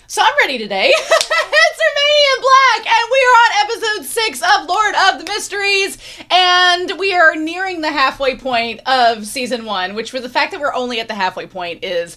So I'm ready today. It's Romania Black, and we are on episode 6 of Lord of the Mysteries, and we are nearing the halfway point of season 1, which for the fact that we're only at the halfway point is...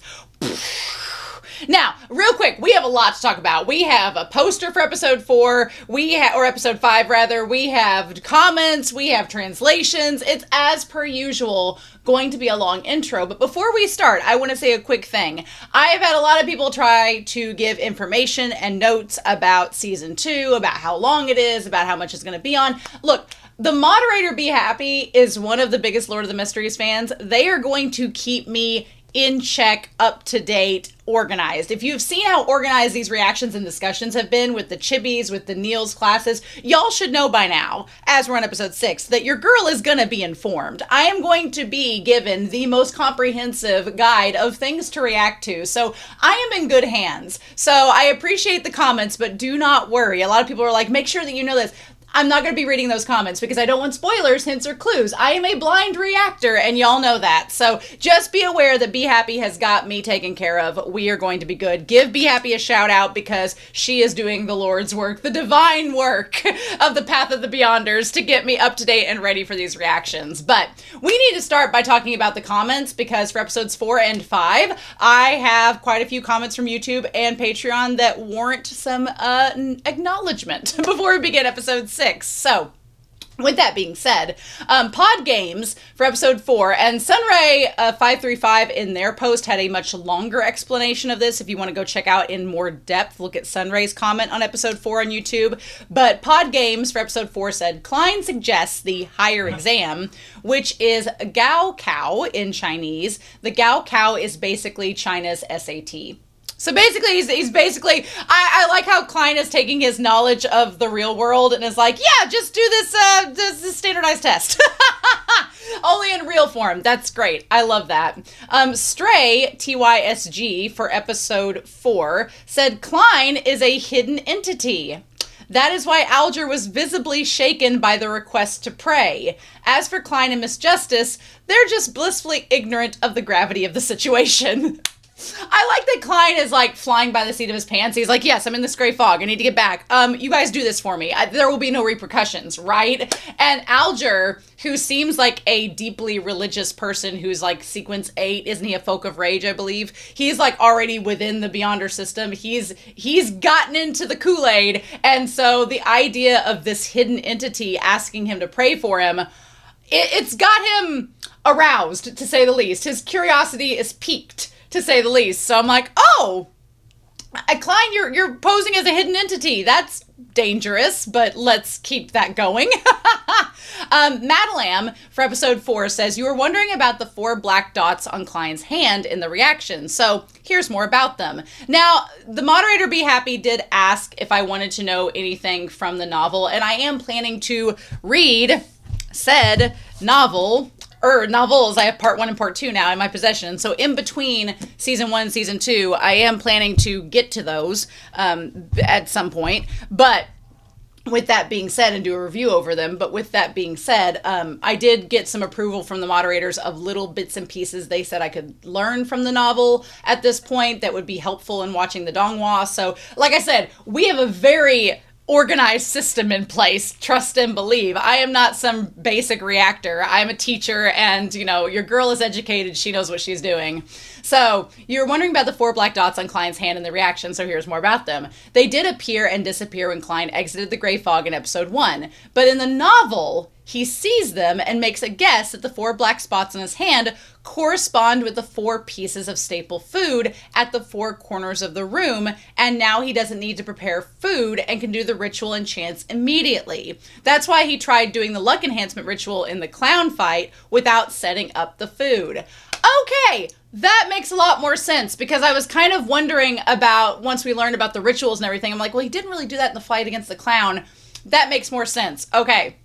Now, real quick, we have a lot to talk about. We have a poster for episode 4, or episode 5 rather, we have comments, we have translations. It's, as per usual, going to be a long intro. But before we start, I want to say a quick thing. I have had a lot of people try to give information and notes about season 2, about how long it is, about how much it's going to be on. Look, the moderator Be Happy is one of the biggest Lord of the Mysteries fans. They are going to keep me in check, up to date, organized. If you've seen how organized these reactions and discussions have been with the Chibis, with the Neil's classes, y'all should know by now, as we're on episode 6, that your girl is gonna be informed. I am going to be given the most comprehensive guide of things to react to, so I am in good hands. So I appreciate the comments, but do not worry. A lot of people are like, make sure that you know this. I'm not going to be reading those comments because I don't want spoilers, hints, or clues. I am a blind reactor, and y'all know that. So just be aware that Be Happy has got me taken care of. We are going to be good. Give Be Happy a shout out because she is doing the Lord's work, the divine work of the Path of the Beyonders to get me up to date and ready for these reactions. But we need to start by talking about the comments because for episodes 4 and 5, I have quite a few comments from YouTube and Patreon that warrant some acknowledgement before we begin episode 6. So, with that being said, Pod Games for episode 4, and Sunray 535 in their post had a much longer explanation of this. If you want to go check out in more depth, look at Sunray's comment on episode 4 on YouTube. But Pod Games for episode 4 said, Klein suggests the higher exam, which is Gao Cao in Chinese. The Gao Cao is basically China's SAT. So basically, he's basically, I like how Klein is taking his knowledge of the real world and is like, yeah, just do this standardized test. Only in real form. That's great. I love that. Stray, TYSG, for episode 4, said Klein is a hidden entity. That is why Alger was visibly shaken by the request to pray. As for Klein and Miss Justice, they're just blissfully ignorant of the gravity of the situation. I like that Klein is like flying by the seat of his pants. He's like, yes, I'm in this gray fog. I need to get back. You guys do this for me. There will be no repercussions, right? And Alger, who seems like a deeply religious person who's like sequence 8, isn't he a folk of rage, I believe? He's like already within the Beyonder system. He's gotten into the Kool-Aid. And so the idea of this hidden entity asking him to pray for him, it's got him aroused, to say the least. His curiosity is piqued, to say the least. So I'm like, oh, Klein, you're posing as a hidden entity. That's dangerous, but let's keep that going. Madalam for episode 4 says, you were wondering about the 4 black dots on Klein's hand in the reaction. So here's more about them. Now, the moderator Be Happy did ask if I wanted to know anything from the novel, and I am planning to read said novels. I have part 1 and part 2 now in my possession. So in between season 1 and season 2, I am planning to get to those at some point. But with that being said, and do a review over them, but with that being said, I did get some approval from the moderators of little bits and pieces they said I could learn from the novel at this point that would be helpful in watching the Donghua. So like I said, we have a very organized system in place, trust and believe. I am not some basic reactor. I'm a teacher, and you know, your girl is educated. She knows what she's doing. So you're wondering about the 4 black dots on Klein's hand and the reaction, so here's more about them. They did appear and disappear when Klein exited the gray fog in episode 1, but in the novel, he sees them and makes a guess that the 4 black spots on his hand correspond with the 4 pieces of staple food at the 4 corners of the room, and now he doesn't need to prepare food and can do the ritual and chants immediately. That's why he tried doing the luck enhancement ritual in the clown fight without setting up the food. Okay, that makes a lot more sense, because I was kind of wondering about, once we learned about the rituals and everything, I'm like, well, he didn't really do that in the fight against the clown. That makes more sense. Okay.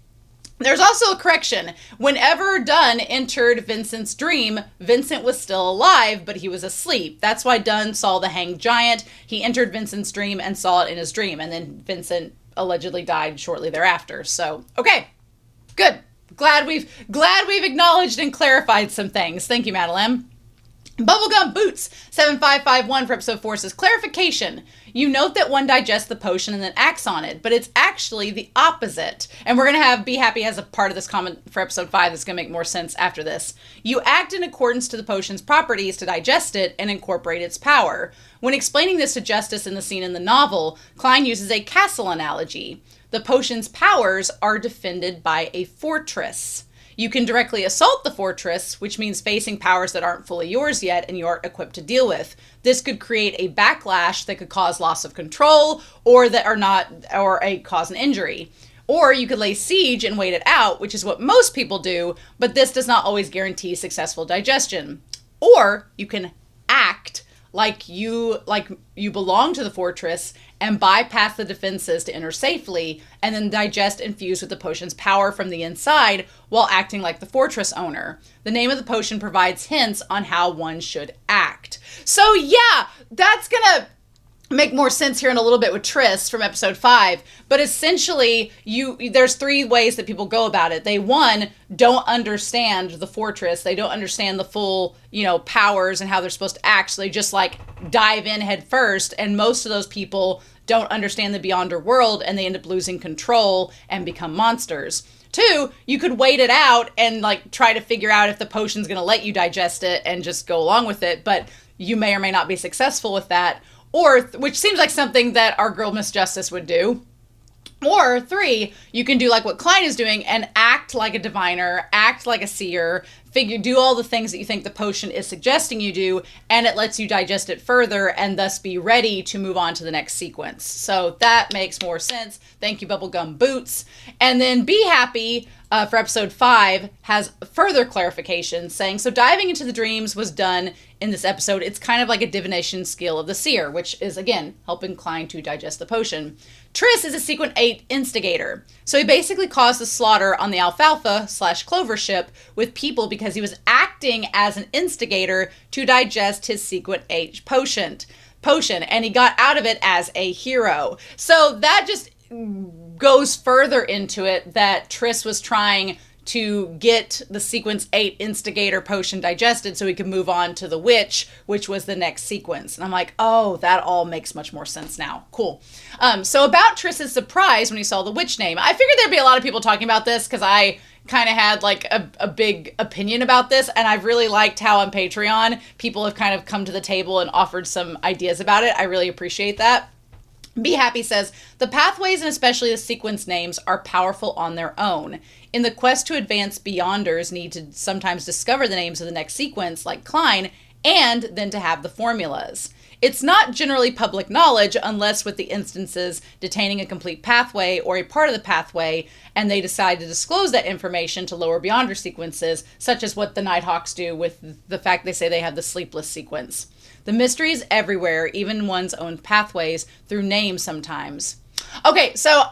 There's also a correction. Whenever Dunn entered Vincent's dream, Vincent was still alive, but he was asleep. That's why Dunn saw the hanged giant. He entered Vincent's dream and saw it in his dream, and then Vincent allegedly died shortly thereafter. So, okay, good. Glad we've acknowledged and clarified some things. Thank you, Madeline. Bubblegum Boots 7551 for episode 4 says, clarification. You note that one digests the potion and then acts on it, but it's actually the opposite. And we're going to have Be Happy as a part of this comment for episode 5 that's going to make more sense after this. You act in accordance to the potion's properties to digest it and incorporate its power. When explaining this to Justice in the scene in the novel, Klein uses a castle analogy. The potion's powers are defended by a fortress. You can directly assault the fortress, which means facing powers that aren't fully yours yet and you aren't equipped to deal with. This could create a backlash that could cause loss of control or cause an injury. Or you could lay siege and wait it out, which is what most people do, but this does not always guarantee successful digestion. Or you can act like you belong to the fortress and bypass the defenses to enter safely and then digest and fuse with the potion's power from the inside while acting like the fortress owner. The name of the potion provides hints on how one should act. So yeah, that's gonna make more sense here in a little bit with Triss from episode 5, but essentially there's 3 ways that people go about it. They, one, don't understand the fortress. They don't understand the full, powers and how they're supposed to act. So they just dive in head first. And most of those people don't understand the Beyonder world and they end up losing control and become monsters. 2, you could wait it out and try to figure out if the potion's going to let you digest it and just go along with it. But you may or may not be successful with that. Or, which seems like something that our girl Miss Justice would do. Or 3, you can do like what Klein is doing and act like a diviner, act like a seer, do all the things that you think the potion is suggesting you do, and it lets you digest it further and thus be ready to move on to the next sequence. So that makes more sense. Thank you, Bubblegum Boots. And then Be Happy for episode 5 has further clarification saying, so diving into the dreams was done in this episode. It's kind of like a divination skill of the seer, which is, again, helping Klein to digest the potion. Triss is a sequence 8 instigator. So he basically caused the slaughter on the Alfalfa/Clover ship with people because he was acting as an instigator to digest his sequence 8 potion, and he got out of it as a hero. So that just goes further into it that Triss was trying to get the sequence 8 instigator potion digested so he could move on to the witch, which was the next sequence. And I'm like, oh, that all makes much more sense now. Cool. So about Triss's surprise when he saw the witch name, I figured there'd be a lot of people talking about this because I kind of had a big opinion about this, and I've really liked how on Patreon people have kind of come to the table and offered some ideas about it. I really appreciate that. Be Happy says, the pathways and especially the sequence names are powerful on their own. In the quest to advance, Beyonders need to sometimes discover the names of the next sequence, like Klein, and then to have the formulas. It's not generally public knowledge unless with the instances detaining a complete pathway or a part of the pathway, and they decide to disclose that information to lower Beyonder sequences, such as what the Nighthawks do with the fact they say they have the sleepless sequence. The mystery is everywhere, even in one's own pathways, through names sometimes. Okay, so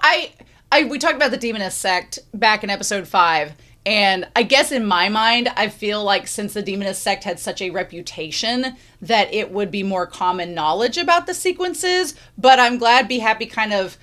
we talked about the Demonist sect back in episode 5, and I guess in my mind, I feel like since the Demonist sect had such a reputation that it would be more common knowledge about the sequences, but I'm glad Be Happy kind of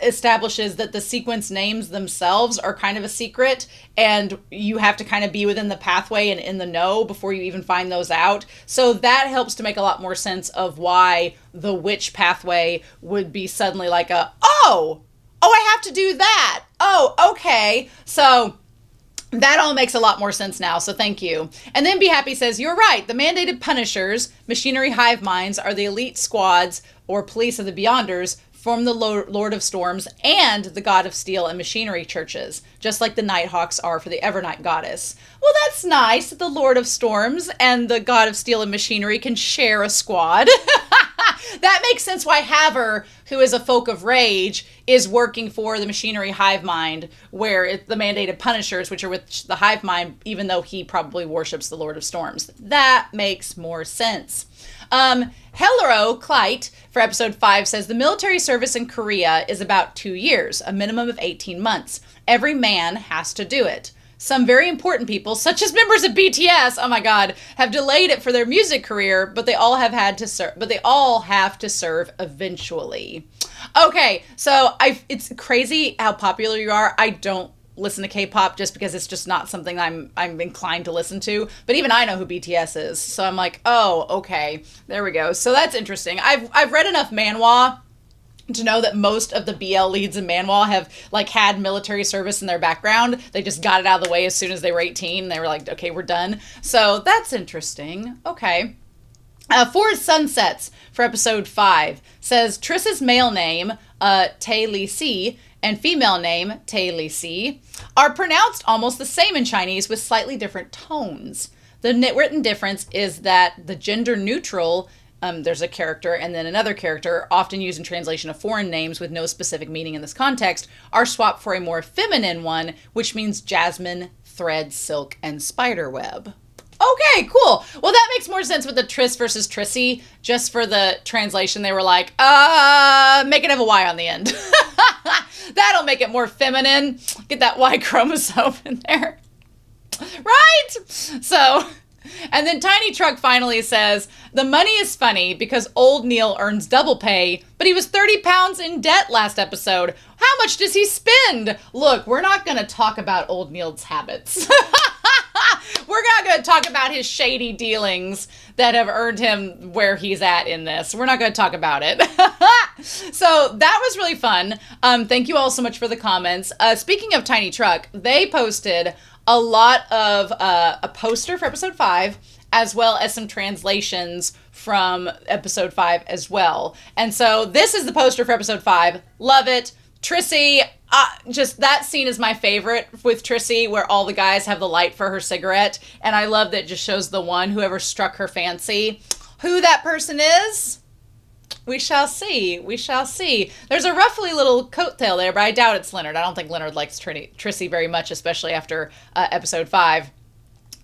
establishes that the sequence names themselves are kind of a secret and you have to kind of be within the pathway and in the know before you even find those out. So that helps to make a lot more sense of why the witch pathway would be suddenly like oh, I have to do that. Oh, okay. So that all makes a lot more sense now, so thank you. And then Be Happy says, you're right, the mandated punishers, machinery hive minds, are the elite squads or police of the Beyonders from the Lord of Storms and the God of Steel and Machinery churches, just like the Nighthawks are for the Evernight goddess. Well, that's nice that the Lord of Storms and the God of Steel and Machinery can share a squad. That makes sense why Haver, who is a folk of rage, is working for the Machinery hive mind, where it's the mandated punishers, which are with the hive mind, even though he probably worships the Lord of Storms. That makes more sense. Hellero Kleit for episode 5 says, the military service in Korea is about 2 years, a minimum of 18 months. Every man has to do it. Some very important people, such as members of BTS, oh my god, have delayed it for their music career, but they all have to serve eventually. Okay, so it's crazy how popular you are. I don't listen to K-pop just because it's just not something I'm inclined to listen to. But even I know who BTS is, so I'm like, oh, okay, there we go. So that's interesting. I've read enough manhwa to know that most of the BL leads in manhwa have like had military service in their background. They just got it out of the way as soon as they were 18. They were like, okay, we're done. So that's interesting. Okay. Forest Sunsets for episode 5 says Triss's male name, Tae Li Si, and female name, Tae Li Si, are pronounced almost the same in Chinese with slightly different tones. The written difference is that the gender neutral, there's a character and then another character, often used in translation of foreign names with no specific meaning in this context, are swapped for a more feminine one, which means jasmine, thread, silk, and spiderweb. Okay, cool. Well, that makes more sense with the Triss versus Trissy. Just for the translation, they were like, make it have a Y on the end. That'll make it more feminine. Get that Y chromosome in there. Right? So, and then Tiny Truck finally says, the money is funny because old Neil earns double pay, but he was 30 pounds in debt last episode. How much does he spend? Look, we're not going to talk about old Neil's habits. We're not going to talk about his shady dealings that have earned him where he's at in this. We're not going to talk about it. So that was really fun. Thank you all so much for the comments. Speaking of Tiny Truck, they posted a lot of a poster for episode 5, as well as some translations from episode 5 as well. And so this is the poster for episode 5. Love it. Trissy, just that scene is my favorite with Trissy, where all the guys have the light for her cigarette. And I love that it just shows the one, whoever struck her fancy. Who that person is? We shall see. We shall see. There's a roughly little coattail there, but I doubt it's Leonard. I don't think Leonard likes Trissy very much, especially after episode 5.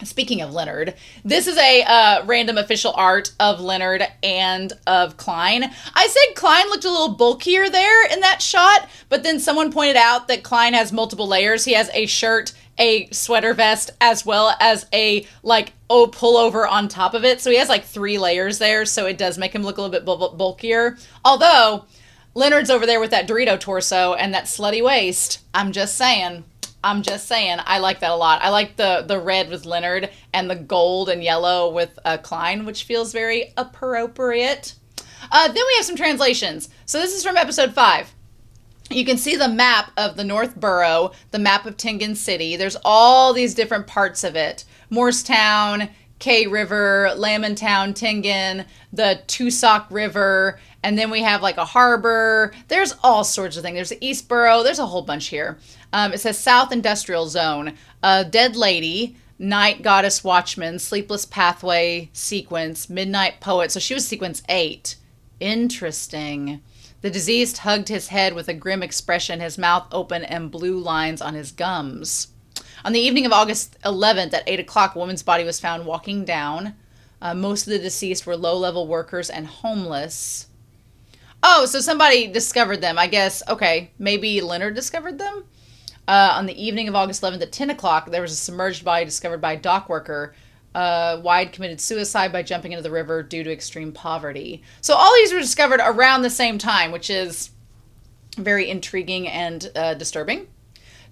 Speaking of Leonard, this is a random official art of Leonard and of Klein. I said Klein looked a little bulkier there in that shot, but then someone pointed out that Klein has multiple layers. He has a shirt, a sweater vest, as well as a pullover on top of it. So he has like 3 layers there, so it does make him look a little bit bulkier. Although, Leonard's over there with that Dorito torso and that slutty waist. I'm just saying. I like that a lot. I like the red with Leonard and the gold and yellow with Klein, which feels very appropriate. Then we have some translations. So this is from episode 5. You can see the map of the North Borough, the map of Tengen City. There's all these different parts of it. Morristown, K River, Lamontown, Tengen, the Tusauk River, and then we have like a harbor. There's all sorts of things. There's the East Borough. There's a whole bunch here. It says South Industrial Zone, Dead Lady, Night Goddess Watchman, Sleepless Pathway Sequence, Midnight Poet. So she was sequence 8. Interesting. The deceased hugged his head with a grim expression, his mouth open and blue lines on his gums. On the evening of August 11th at 8 o'clock, a woman's body was found walking down. Most of the deceased were low-level workers and homeless. Oh, so somebody discovered them, I guess. Okay, maybe Leonard discovered them? On the evening of August 11th at 10 o'clock, there was a submerged body discovered by a dock worker. Wide committed suicide by jumping into the river due to extreme poverty. So all these were discovered around the same time, which is very intriguing and disturbing.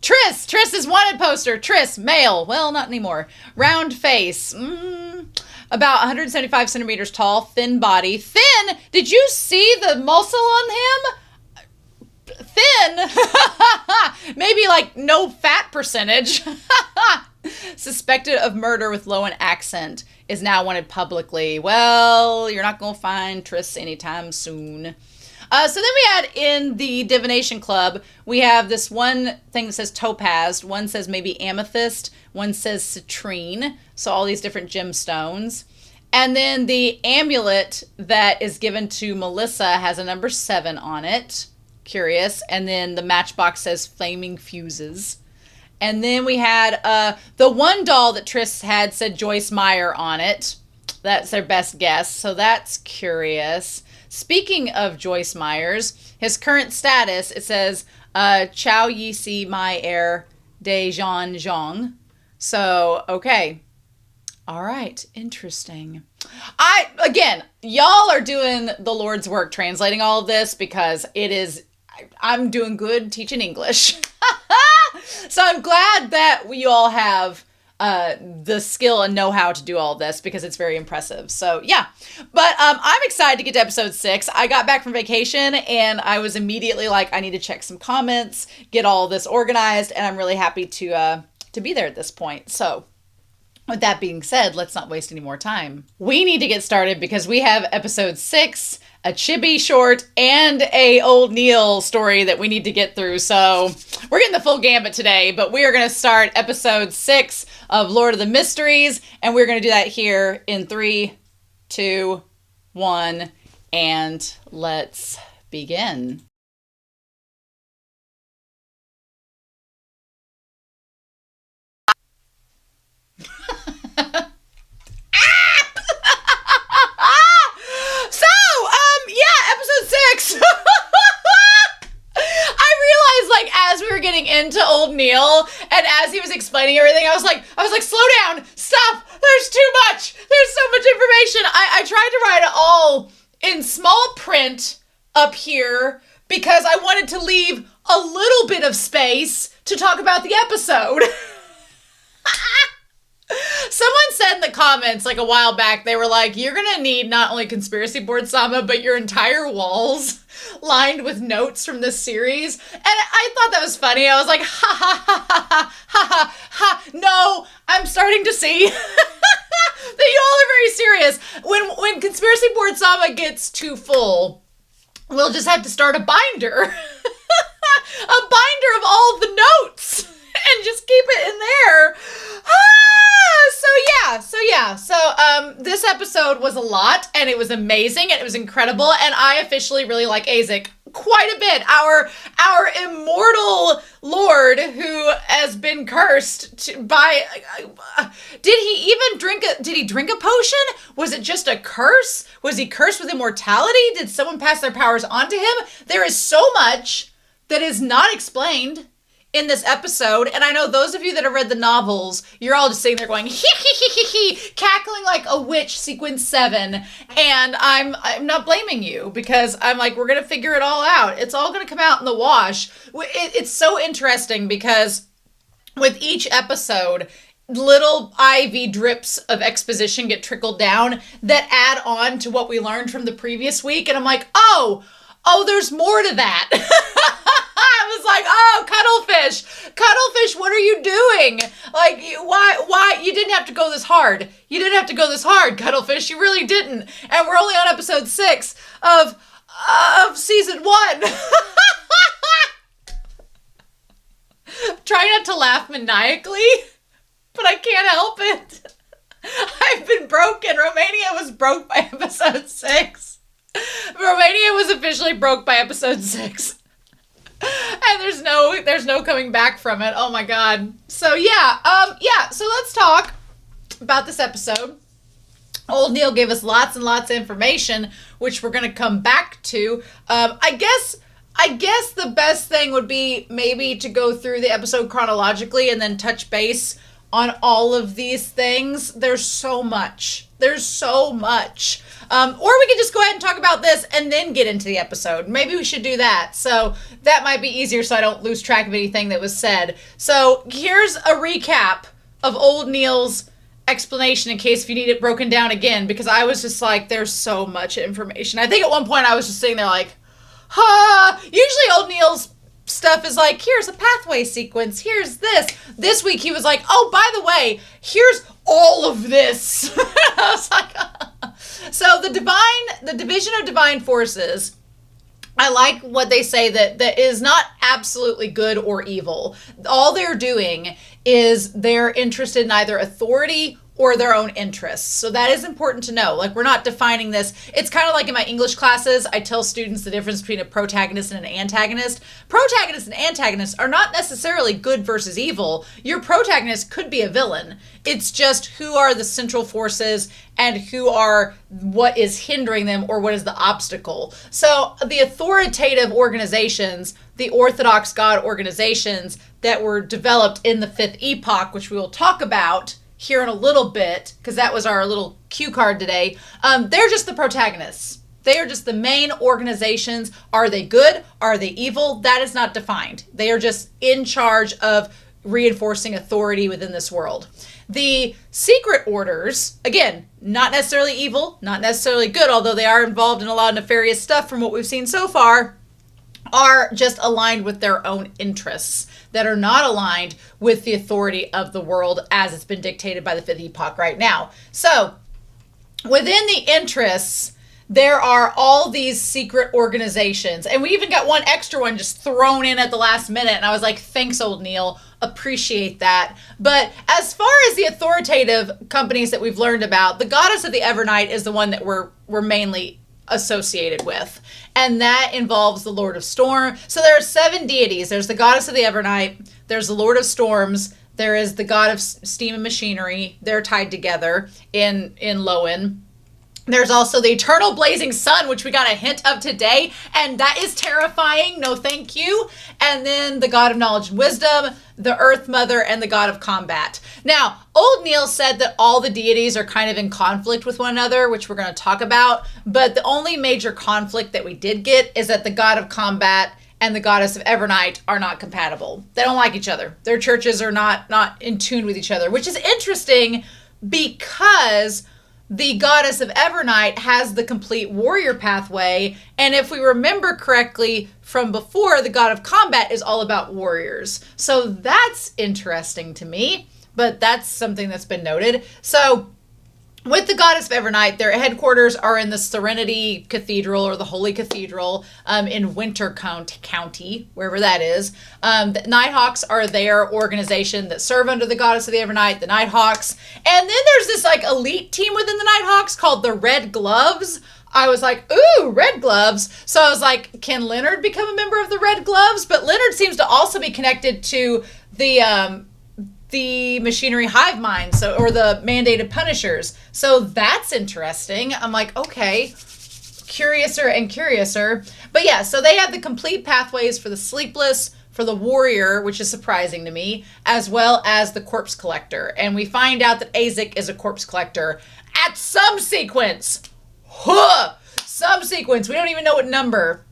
Triss is wanted poster. Triss, male. Well, not anymore. Round face. About 175 centimeters tall, thin body. Thin? Did you see the muscle on him? Thin? Maybe like no fat percentage. Suspected of murder with Loan accent is now wanted publicly. Well, you're not going to find Triss anytime soon. So then we had in the Divination Club, we have this one thing that says topaz, one says maybe amethyst, one says citrine, so all these different gemstones. And then the amulet that is given to Melissa has a number 7 on it. Curious. And then the matchbox says flaming fuses. And then we had the one doll that Triss had said Joyce Meyer on it. That's their best guess, so that's curious. Speaking of Joyce Myers, his current status, it says Chow Yi Si Mai Er De Jean Zhong. So, okay. All right. Interesting. Again, y'all are doing the Lord's work translating all of this because I'm doing good teaching English. So I'm glad that we all have the skill and know-how to do all of this because it's very impressive. So yeah, but I'm excited to get to episode 6. I got back from vacation and I was immediately like, I need to check some comments, get all this organized, and I'm really happy to be there at this point. So with that being said, let's not waste any more time. We need to get started because we have episode 6, a Chibi short, and a Old Neil story that we need to get through. So we're getting the full gambit today, but we are going to start episode 6 of Lord of the Mysteries, and we're going to do that here in 3, 2, 1, and let's begin. Episode 6. I realized, like, as we were getting into Old Neil and as he was explaining everything, I was like, slow down, stop. There's too much. There's so much information. I tried to write it all in small print up here because I wanted to leave a little bit of space to talk about the episode. Someone said in the comments like a while back, they were like, you're going to need not only conspiracy board Sama, but your entire walls lined with notes from this series. And I thought that was funny. I was like, ha ha ha ha ha ha ha. No, I'm starting to see that you all are very serious. When conspiracy board Sama gets too full, we'll just have to start a binder. A binder of all of the notes and just keep it in there. So this episode was a lot, and it was amazing, and it was incredible, and I officially really like Azik quite a bit. Our immortal lord who has been cursed by... did he drink a potion? Was it just a curse? Was he cursed with immortality? Did someone pass their powers on to him? There is so much that is not explained in this episode, and I know those of you that have read the novels, you're all just sitting there going hee hee hee hee hee, cackling like a witch sequence 7, and I'm not blaming you because I'm like, we're gonna figure it all out. It's all gonna come out in the wash. It's so interesting because with each episode, little IV drips of exposition get trickled down that add on to what we learned from the previous week, and I'm like, oh, there's more to that. I was like, Cuttlefish, what are you doing? Like, why? You didn't have to go this hard. You didn't have to go this hard, Cuttlefish. You really didn't. And we're only on episode 6 of season 1. Trying not to laugh maniacally, but I can't help it. I've been broken. Romania was broke by episode 6. Romania was officially broke by episode 6. And there's no coming back from it. Oh my god. So so let's talk about this episode. Old Neil gave us lots and lots of information, which we're gonna come back to. I guess the best thing would be maybe to go through the episode chronologically and then touch base on all of these things. There's so much. Or we could just go ahead and talk about this and then get into the episode. Maybe we should do that. So that might be easier so I don't lose track of anything that was said. So here's a recap of Old Neil's explanation in case if you need it broken down again, because I was just like, there's so much information. I think at one point I was just sitting there like, usually Old Neil's stuff is like, here's a pathway sequence, here's this. This week he was like, oh, by the way, here's all of this. I was like, so the division of divine forces, I like what they say that is not absolutely good or evil. All they're doing is they're interested in either authority or their own interests. So that is important to know. Like, we're not defining this. It's kind of like in my English classes, I tell students the difference between a protagonist and an antagonist. Protagonists and antagonists are not necessarily good versus evil. Your protagonist could be a villain. It's just who are the central forces and who are what is hindering them or what is the obstacle. So the authoritative organizations, the Orthodox God organizations that were developed in the 5th epoch, which we will talk about here in a little bit, because that was our little cue card today, they're just the protagonists. They are just the main organizations. Are they good? Are they evil? That is not defined. They are just in charge of reinforcing authority within this world. The secret orders, again, not necessarily evil, not necessarily good, although they are involved in a lot of nefarious stuff from what we've seen so far, are just aligned with their own interests that are not aligned with the authority of the world as it's been dictated by the fifth epoch right now. So within the interests, there are all these secret organizations. And we even got one extra one just thrown in at the last minute. And I was like, thanks, old Neil. Appreciate that. But as far as the authoritative companies that we've learned about, the goddess of the Evernight is the one that we're mainly associated with. And that involves the Lord of Storm. So there are 7 deities. There's the goddess of the Evernight. There's the Lord of Storms. There is the god of steam and machinery. They're tied together in Lowen. There's also the eternal blazing sun, which we got a hint of today, and that is terrifying. No, thank you. And then the god of knowledge and wisdom, the earth mother, and the god of combat. Now, old Neil said that all the deities are kind of in conflict with one another, which we're going to talk about. But the only major conflict that we did get is that the god of combat and the goddess of Evernight are not compatible. They don't like each other. Their churches are not in tune with each other, which is interesting because the goddess of Evernight has the complete warrior pathway. And if we remember correctly from before, the god of combat is all about warriors. So that's interesting to me, but that's something that's been noted. So with the goddess of Evernight, their headquarters are in the Serenity Cathedral or the Holy Cathedral in Winter County, wherever that is. The Nighthawks are their organization that serve under the goddess of the Evernight, the Nighthawks. And then there's this like elite team within the Nighthawks called the Red Gloves. I was like, ooh, Red Gloves. So I was like, can Leonard become a member of the Red Gloves? But Leonard seems to also be connected to the machinery hive mind, or the mandated punishers. So that's interesting. I'm like, okay, curiouser and curiouser. But yeah, so they have the complete pathways for the sleepless, for the warrior, which is surprising to me, as well as the corpse collector. And we find out that Azik is a corpse collector at some sequence. Some sequence. We don't even know what number.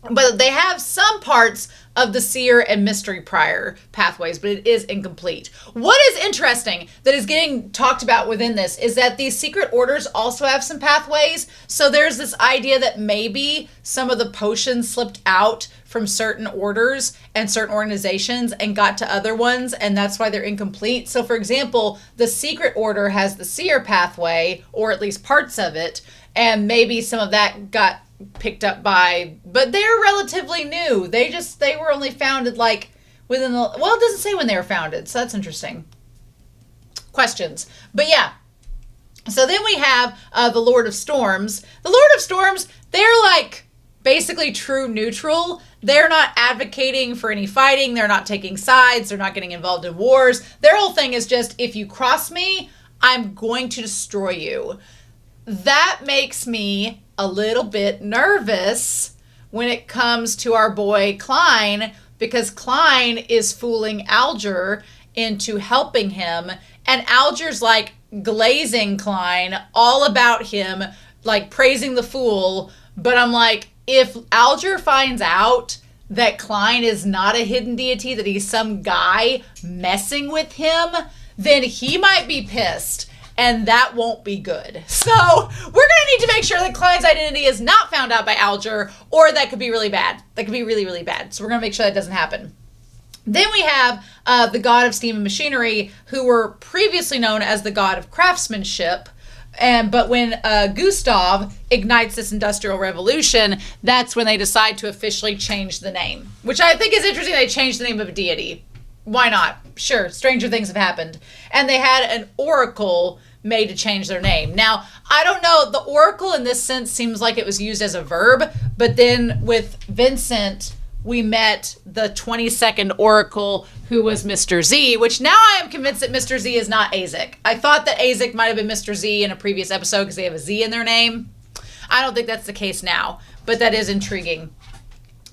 But they have some parts of the seer and mystery prior pathways, but it is incomplete. What is interesting that is getting talked about within this is that these secret orders also have some pathways. So there's this idea that maybe some of the potions slipped out from certain orders and certain organizations and got to other ones, and that's why they're incomplete. So for example, the secret order has the seer pathway, or at least parts of it, and maybe some of that got picked up by, but they're relatively new. They were only founded like within the, well, it doesn't say when they were founded, so that's interesting. Questions. But yeah, so then we have the Lord of Storms. The Lord of Storms, they're like basically true neutral. They're not advocating for any fighting. They're not taking sides. They're not getting involved in wars. Their whole thing is just, if you cross me, I'm going to destroy you. That makes me a little bit nervous when it comes to our boy Klein, because Klein is fooling Alger into helping him, and Alger's like glazing Klein all about him, like praising the fool. But I'm like, if Alger finds out that Klein is not a hidden deity, that he's some guy messing with him, then he might be pissed. And that won't be good. So we're going to need to make sure that Klein's identity is not found out by Alger, or that could be really bad. That could be really, really bad. So we're going to make sure that doesn't happen. Then we have the god of steam and machinery, who were previously known as the god of craftsmanship. But when Gustav ignites this industrial revolution, that's when they decide to officially change the name, which I think is interesting. They changed the name of a deity. Why not? Sure, stranger things have happened. And they had an oracle made to change their name. Now, I don't know, the oracle in this sense seems like it was used as a verb, but then with Vincent, we met the 22nd oracle, who was Mr. Z, which now I am convinced that Mr. Z is not Azik. I thought that Azik might have been Mr. Z in a previous episode because they have a Z in their name. I don't think that's the case now, but that is intriguing.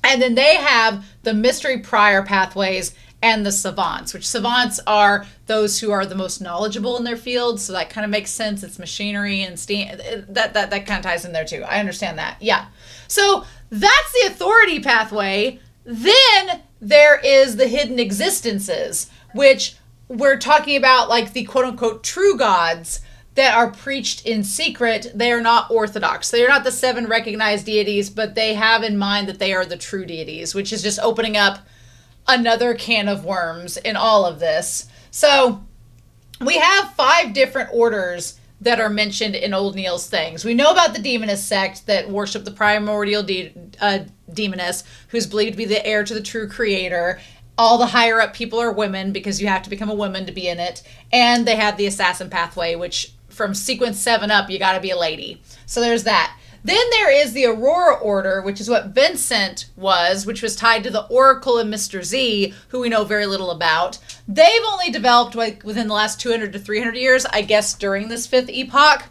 And then they have the mystery prior pathways, and the savants, which savants are those who are the most knowledgeable in their field. So that kind of makes sense. It's machinery and steam. That kind of ties in there too. I understand that. Yeah. So that's the authority pathway. Then there is the hidden existences, which we're talking about, like the quote unquote true gods that are preached in secret. They are not orthodox. They are not the 7 recognized deities, but they have in mind that they are the true deities, which is just opening up another can of worms in all of this. So we have 5 different orders that are mentioned in Old Neil's things. We know about the demoness sect that worship the primordial demoness, who's believed to be the heir to the true creator. All the higher up people are women because you have to become a woman to be in it. And they have the assassin pathway, which from sequence 7 up, you got to be a lady. So there's that. Then there is the Aurora Order, which is what Vincent was, which was tied to the Oracle and Mr. Z, who we know very little about. They've only developed like within the last 200 to 300 years, I guess, during this 5th epoch.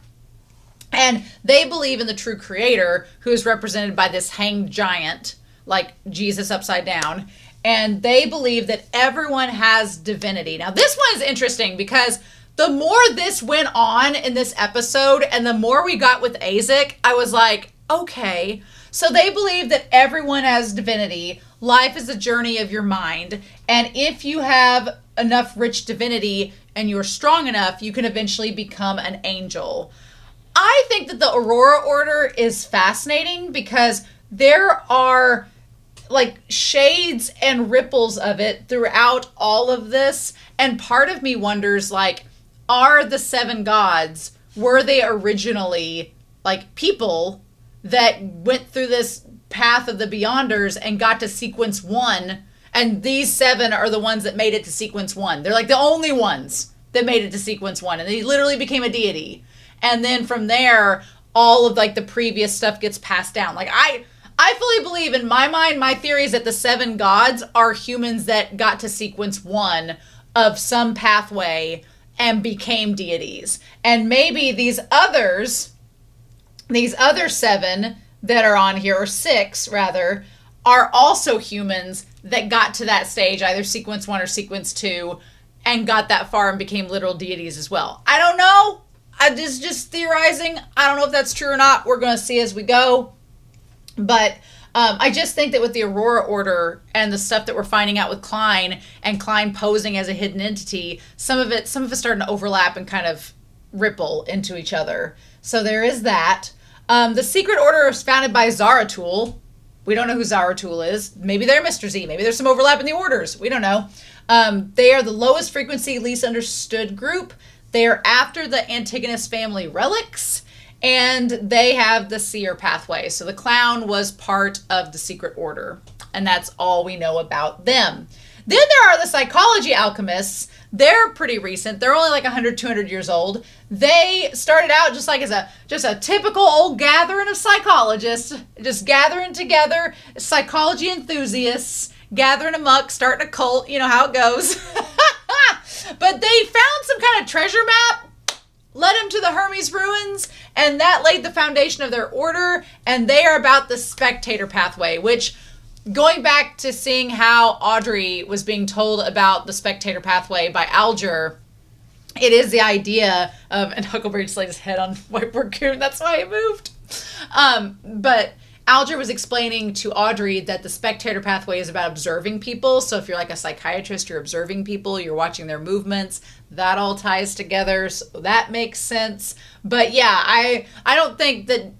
And they believe in the true creator, who is represented by this hanged giant, like Jesus upside down. And they believe that everyone has divinity. Now, this one is interesting because the more this went on in this episode and the more we got with Azik, I was like, okay. So they believe that everyone has divinity. Life is a journey of your mind. And if you have enough rich divinity and you're strong enough, you can eventually become an angel. I think that the Aurora Order is fascinating because there are like shades and ripples of it throughout all of this. And part of me wonders, like, are the 7 gods, were they originally like people that went through this path of the Beyonders and got to sequence 1, and these 7 are the ones that made it to sequence 1. They're like the only ones that made it to sequence 1, and they literally became a deity. And then from there, all of like the previous stuff gets passed down. Like I fully believe, in my mind, my theory is that the 7 gods are humans that got to sequence 1 of some pathway and became deities. And maybe these other 7 that are on here, or 6 rather, are also humans that got to that stage, either sequence 1 or sequence 2, and got that far and became literal deities as well. I don't know. I'm just theorizing. I don't know if that's true or not. We're going to see as we go. But I just think that with the Aurora Order and the stuff that we're finding out with Klein, and Klein posing as a hidden entity, some of it's starting to overlap and kind of ripple into each other. So there is that. The Secret Order is founded by Zaratul. We don't know who Zaratul is. Maybe they're Mr. Z. Maybe there's some overlap in the orders. We don't know. They are the lowest frequency, least understood group. They are after the Antigonus family relics. And they have the seer pathway. So the clown was part of the Secret Order. And that's all we know about them. Then there are the psychology alchemists. They're pretty recent. They're only like 100, 200 years old. They started out just like as a typical old gathering of psychologists. Just gathering together, psychology enthusiasts, gathering amok, starting a cult. You know how it goes. But they found some kind of treasure map, led them to the Hermes ruins, and that laid the foundation of their order. And they are about the spectator pathway, which, going back to seeing how Audrey was being told about the spectator pathway by Alger, it is the idea of, and Huckleberry just laid his head on White Raccoon, that's why it moved. But Alger was explaining to Audrey that the spectator pathway is about observing people. So if you're like a psychiatrist, you're observing people, you're watching their movements, that all ties together. So that makes sense. But yeah, I don't think that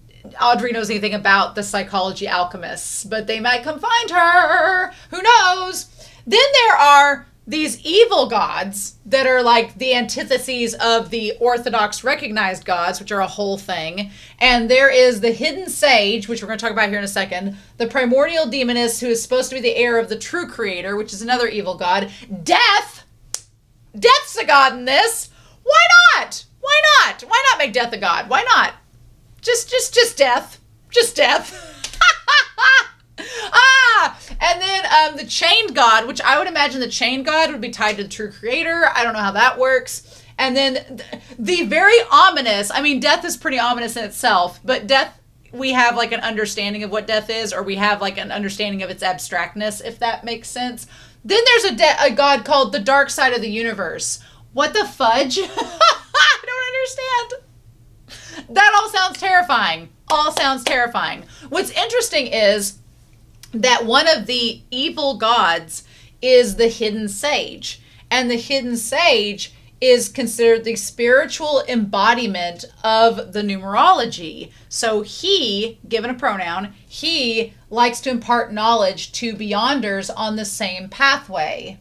Audrey knows anything about the psychology alchemists, but they might come find her. Who knows? Then there are these evil gods that are like the antitheses of the orthodox recognized gods, which are a whole thing. And there is the hidden sage, which we're going to talk about here in a second. The primordial demoness, who is supposed to be the heir of the true creator, which is another evil god. Death. Death's a god in this. Why not? Why not? Why not make death a god? Why not? Just death. Just death. And then the chained god, which I would imagine the chained god would be tied to the true creator. I don't know how that works. And then the very ominous, I mean, death is pretty ominous in itself, but death we have like an understanding of what death is, or we have like an understanding of its abstractness, if that makes sense. Then there's a god called the dark side of the universe. What the fudge? I don't understand. That all sounds terrifying. All sounds terrifying. What's interesting is that one of the evil gods is the hidden sage. And the hidden sage is considered the spiritual embodiment of the numerology. So he, given a pronoun, he likes to impart knowledge to beyonders on the same pathway.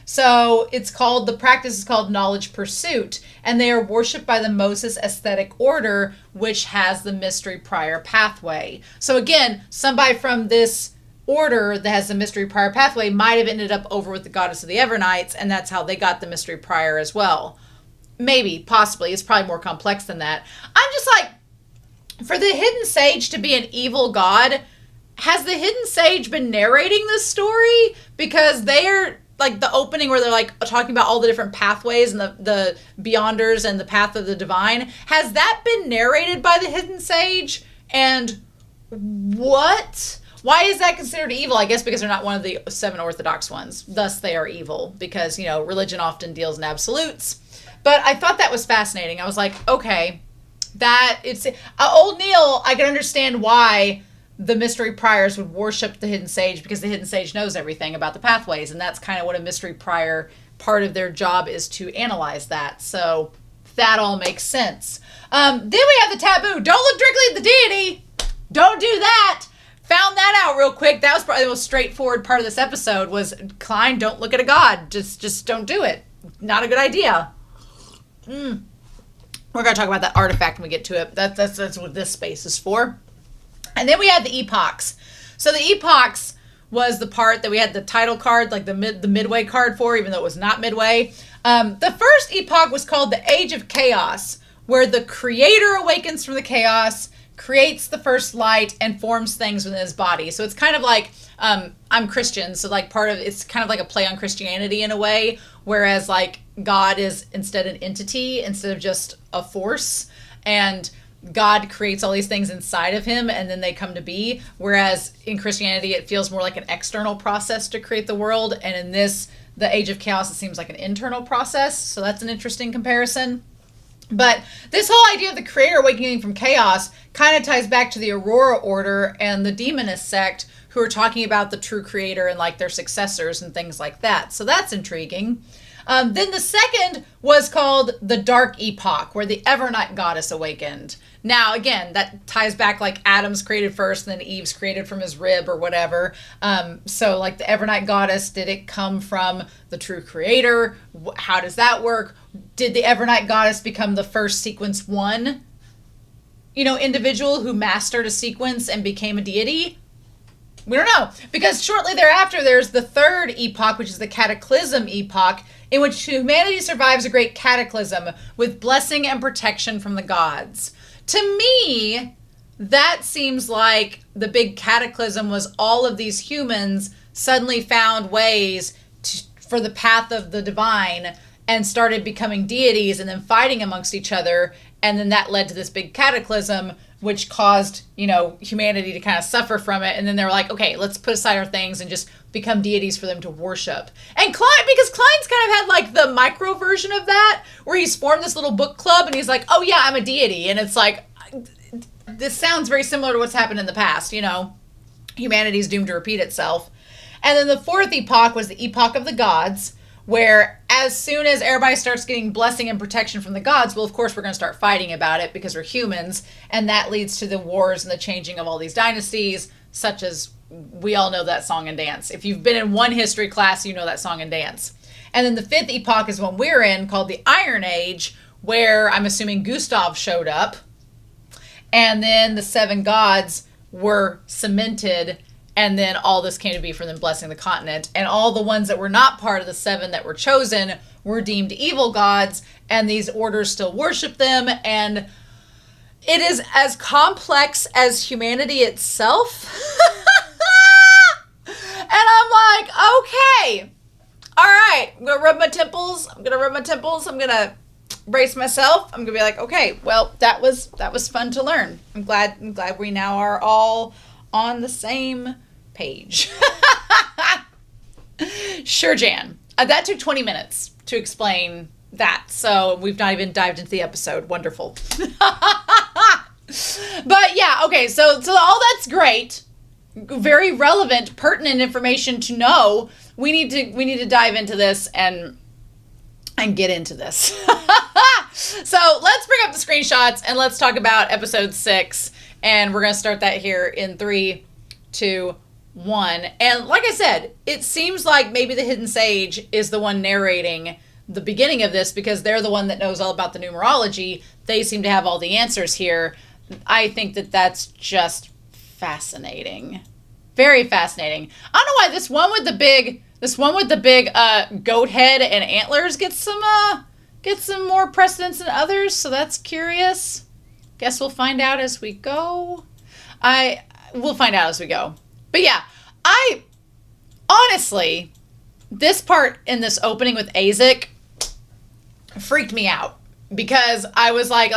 So the practice is called knowledge pursuit, and they are worshipped by the Moses aesthetic order, which has the mystery prior pathway. So again, somebody from this order that has the mystery prior pathway might have ended up over with the goddess of the Evernights, and that's how they got the mystery prior as well. Maybe, possibly. It's probably more complex than that. I'm just like, for the hidden sage to be an evil god, has the hidden sage been narrating this story? Because they're like the opening where they're like talking about all the different pathways and the beyonders and the path of the divine. Has that been narrated by the hidden sage? And what? Why is that considered evil? I guess because they're not one of the 7 orthodox ones. Thus, they are evil because, religion often deals in absolutes. But I thought that was fascinating. I was like, okay, old Neil, I can understand why the mystery priors would worship the hidden sage, because the hidden sage knows everything about the pathways. And that's kind of what a mystery prior, part of their job is to analyze that. So that all makes sense. Then we have the taboo. Don't look directly at the deity. Don't do that. Found that out real quick. That was probably the most straightforward part of this episode was, Klein, don't look at a god. Just don't do it. Not a good idea. We're going to talk about that artifact when we get to it. That's what this space is for. And then we had the epochs. So the epochs was the part that we had the title card, like the midway card for, even though it was not midway. The first epoch was called the Age of Chaos, where the creator awakens from the chaos, creates the first light, and forms things within his body. So it's kind of like, I'm Christian, so like it's kind of like a play on Christianity in a way, whereas like God is instead an entity instead of just a force, and God creates all these things inside of him and then they come to be, whereas in Christianity it feels more like an external process to create the world, and in the Age of Chaos, it seems like an internal process. So that's an interesting comparison. But this whole idea of the creator awakening from chaos kind of ties back to the Aurora Order and the Demonist sect, who are talking about the true creator and like their successors and things like that. So that's intriguing. Then the second was called the Dark Epoch, where the Evernight goddess awakened. Now, again, that ties back like Adam's created first and then Eve's created from his rib or whatever. So like the Evernight goddess, did it come from the true creator? How does that work? Did the Evernight goddess become the first sequence 1, individual who mastered a sequence and became a deity? We don't know, because shortly thereafter there's the third epoch, which is the Cataclysm epoch, in which humanity survives a great cataclysm with blessing and protection from the gods. To me, that seems like the big cataclysm was all of these humans suddenly found ways for the path of the divine and started becoming deities and then fighting amongst each other, and then that led to this big cataclysm, which caused, humanity to kind of suffer from it. And then they were like, okay, let's put aside our things and just become deities for them to worship. And Klein, because Klein's kind of had like the micro version of that, where he's formed this little book club and he's like, oh yeah, I'm a deity. And it's like, this sounds very similar to what's happened in the past, humanity's doomed to repeat itself. And then the fourth epoch was the Epoch of the Gods, where as soon as everybody starts getting blessing and protection from the gods, well, of course, we're going to start fighting about it because we're humans, and that leads to the wars and the changing of all these dynasties, such as we all know that song and dance. If you've been in one history class, you know that song and dance. And then the fifth epoch is one we're in, called the Iron Age, where I'm assuming Gustav showed up, and then the 7 gods were cemented, and then all this came to be for them blessing the continent. And all the ones that were not part of the 7 that were chosen were deemed evil gods, and these orders still worship them. And it is as complex as humanity itself. And I'm like, okay, all right, I'm going to rub my temples. I'm going to brace myself. I'm gonna be like, okay, well, that was fun to learn. I'm glad we now are all on the same page. Sure, Jan. That took 20 minutes to explain that, so we've not even dived into the episode. Wonderful. But yeah, okay, so all that's great. Very relevant, pertinent information to know. We need to dive into this and get into this. So let's bring up the screenshots and let's talk about episode 6. And we're going to start that here in 3, 2, 1. And like I said, it seems like maybe the Hidden Sage is the one narrating the beginning of this because they're the one that knows all about the numerology. They seem to have all the answers here. I think that that's just fascinating. Very fascinating. I don't know why this one with the big goat head and antlers gets some more precedence than others, so that's curious. Guess we'll find out as we go. We'll find out as we go. But yeah, I honestly, this part in this opening with Azik freaked me out. Because I was like,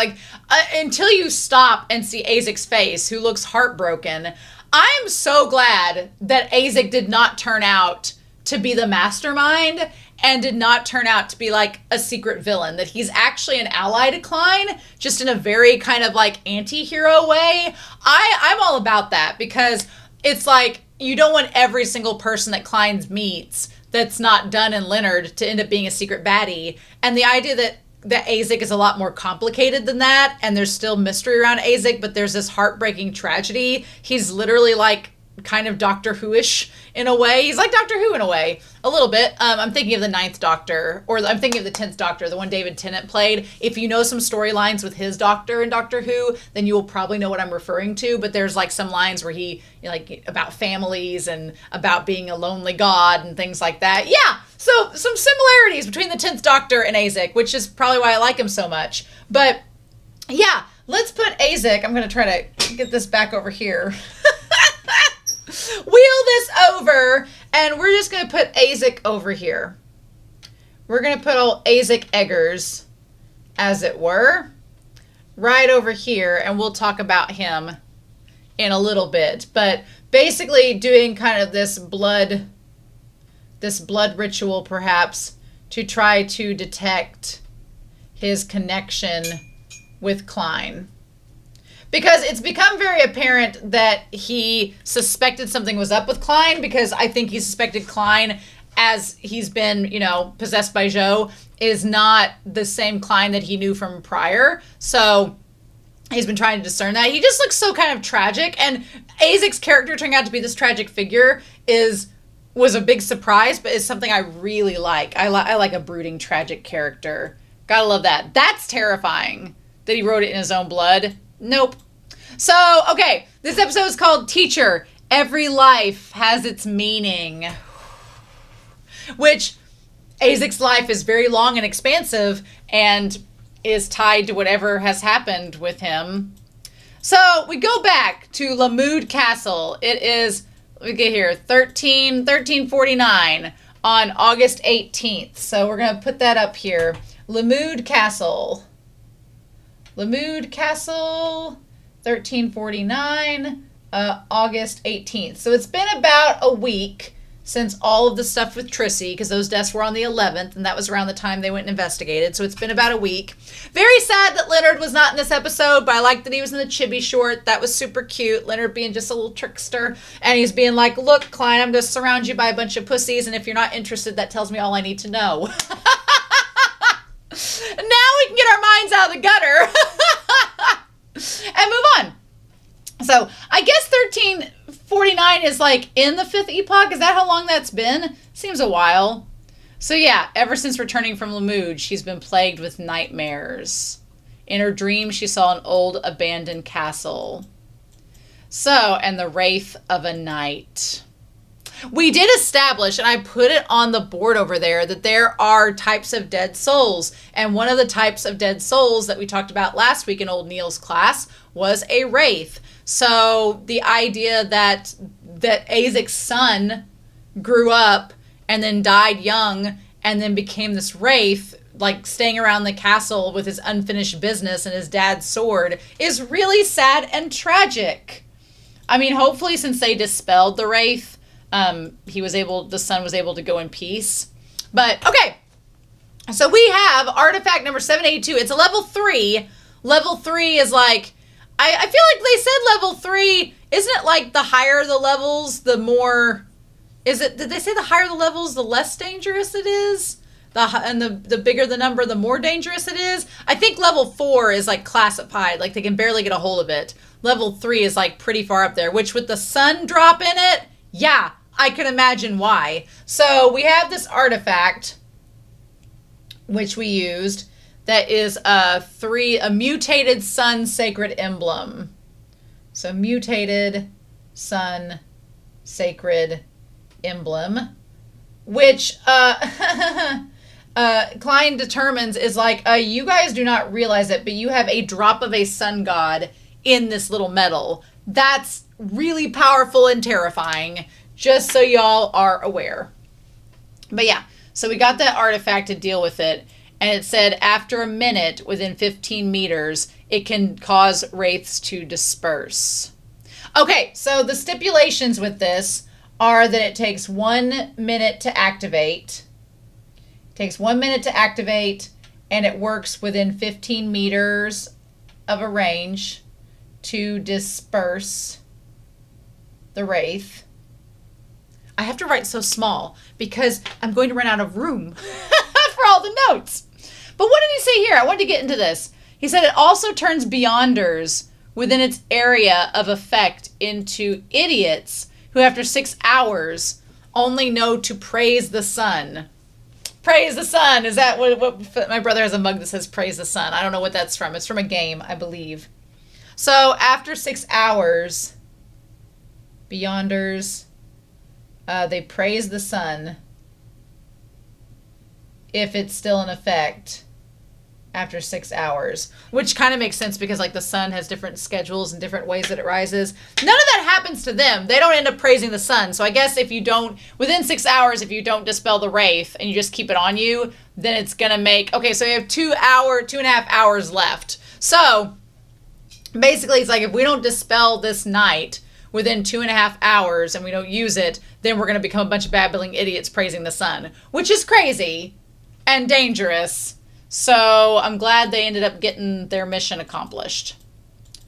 until you stop and see Azik's face, who looks heartbroken, I'm so glad that Azik did not turn out to be the mastermind and did not turn out to be like a secret villain. That he's actually an ally to Klein, just in a very kind of like anti-hero way. I'm all about that because it's like you don't want every single person that Klein meets that's not Dunn and Leonard to end up being a secret baddie. And the idea that Azik is a lot more complicated than that, and there's still mystery around Azik, but there's this heartbreaking tragedy. He's literally like kind of Doctor Who-ish in a way. He's like Doctor Who in a way, a little bit. I'm thinking of the 9th Doctor, or I'm thinking of the 10th Doctor, the one David Tennant played. If you know some storylines with his Doctor in Doctor Who, then you will probably know what I'm referring to, but there's like some lines where he, like, about families and about being a lonely god and things like that. Yeah! So, some similarities between the 10th Doctor and Azik, which is probably why I like him so much. But, yeah, let's put Azik, I'm going to try to get this back over here. Wheel this over, and we're just going to put Azik over here. We're going to put old Azik Eggers, as it were, right over here, and we'll talk about him in a little bit. But basically doing kind of this blood ritual, perhaps, to try to detect his connection with Klein. Because it's become very apparent that he suspected something was up with Klein, because I think he suspected Klein, as he's been, possessed by Joe, is not the same Klein that he knew from prior. So he's been trying to discern that. He just looks so kind of tragic, and Azik's character turning out to be this tragic figure was a big surprise, but is something I really like. I like a brooding, tragic character. Gotta love that. That's terrifying that he wrote it in his own blood. Nope. So, okay, this episode is called Teacher. Every life has its meaning. Which, Azik's life is very long and expansive and is tied to whatever has happened with him. So, we go back to Lamood Castle. It is, let me get here, 1349 on August 18th. So, we're going to put that up here. Lamood Castle. Lamood Castle, 1349, August 18th. So it's been about a week since all of the stuff with Trissy, because those deaths were on the 11th, and that was around the time they went and investigated. So it's been about a week. Very sad that Leonard was not in this episode, but I liked that he was in the chibi short. That was super cute. Leonard being just a little trickster. And he's being like, look, Klein, I'm going to surround you by a bunch of pussies, and if you're not interested, that tells me all I need to know. Now we can get our minds out of the gutter and move on. So I guess 1349 is like in the 5th epoch. Is that how long that's been? Seems a while. So yeah, ever since returning from Lamood, she's been plagued with nightmares. In her dream, she saw an old abandoned castle. So, and the wraith of a night. We did establish, and I put it on the board over there, that there are types of dead souls. And one of the types of dead souls that we talked about last week in old Neil's class was a wraith. So the idea that Azik's son grew up and then died young and then became this wraith, like staying around the castle with his unfinished business and his dad's sword is really sad and tragic. I mean, hopefully since they dispelled the Wraith, the son was able to go in peace. But, okay. So we have artifact number 782. It's a level 3. Level 3 is like, I feel like they said level 3, isn't it like the higher the levels, the more, did they say the higher the levels, the less dangerous it is? The bigger the number, the more dangerous it is. I think level 4 is like classified, like they can barely get a hold of it. Level 3 is like pretty far up there, which with the sun drop in it, yeah, I can imagine why. So we have this artifact, which we used, that is a mutated sun sacred emblem. So mutated sun sacred emblem, which Klein determines is like, you guys do not realize it, but you have a drop of a sun god in this little medal. That's really powerful and terrifying, just so y'all are aware. But yeah, so we got that artifact to deal with it, and it said after a minute within 15 meters, it can cause wraiths to disperse. Okay, so the stipulations with this are that it takes 1 minute to activate. Takes 1 minute to activate, and it works within 15 meters of a range to disperse the wraith. I have to write so small because I'm going to run out of room for all the notes. But what did he say here? I wanted to get into this. He said it also turns beyonders within its area of effect into idiots who after 6 hours only know to praise the sun. Praise the sun. Is that what my brother has a mug that says praise the sun? I don't know what that's from. It's from a game, I believe. So after 6 hours, beyonders, they praise the sun if it's still in effect after 6 hours, which kind of makes sense because like the sun has different schedules and different ways that it rises. None of that happens to them. They don't end up praising the sun. So I guess if you don't, within 6 hours, if you don't dispel the wraith and you just keep it on you, then it's going to make, okay, so you have 2.5 hours left. So basically it's like if we don't dispel this night within 2.5 hours and we don't use it, then we're going to become a bunch of babbling idiots praising the sun, which is crazy and dangerous. So I'm glad they ended up getting their mission accomplished.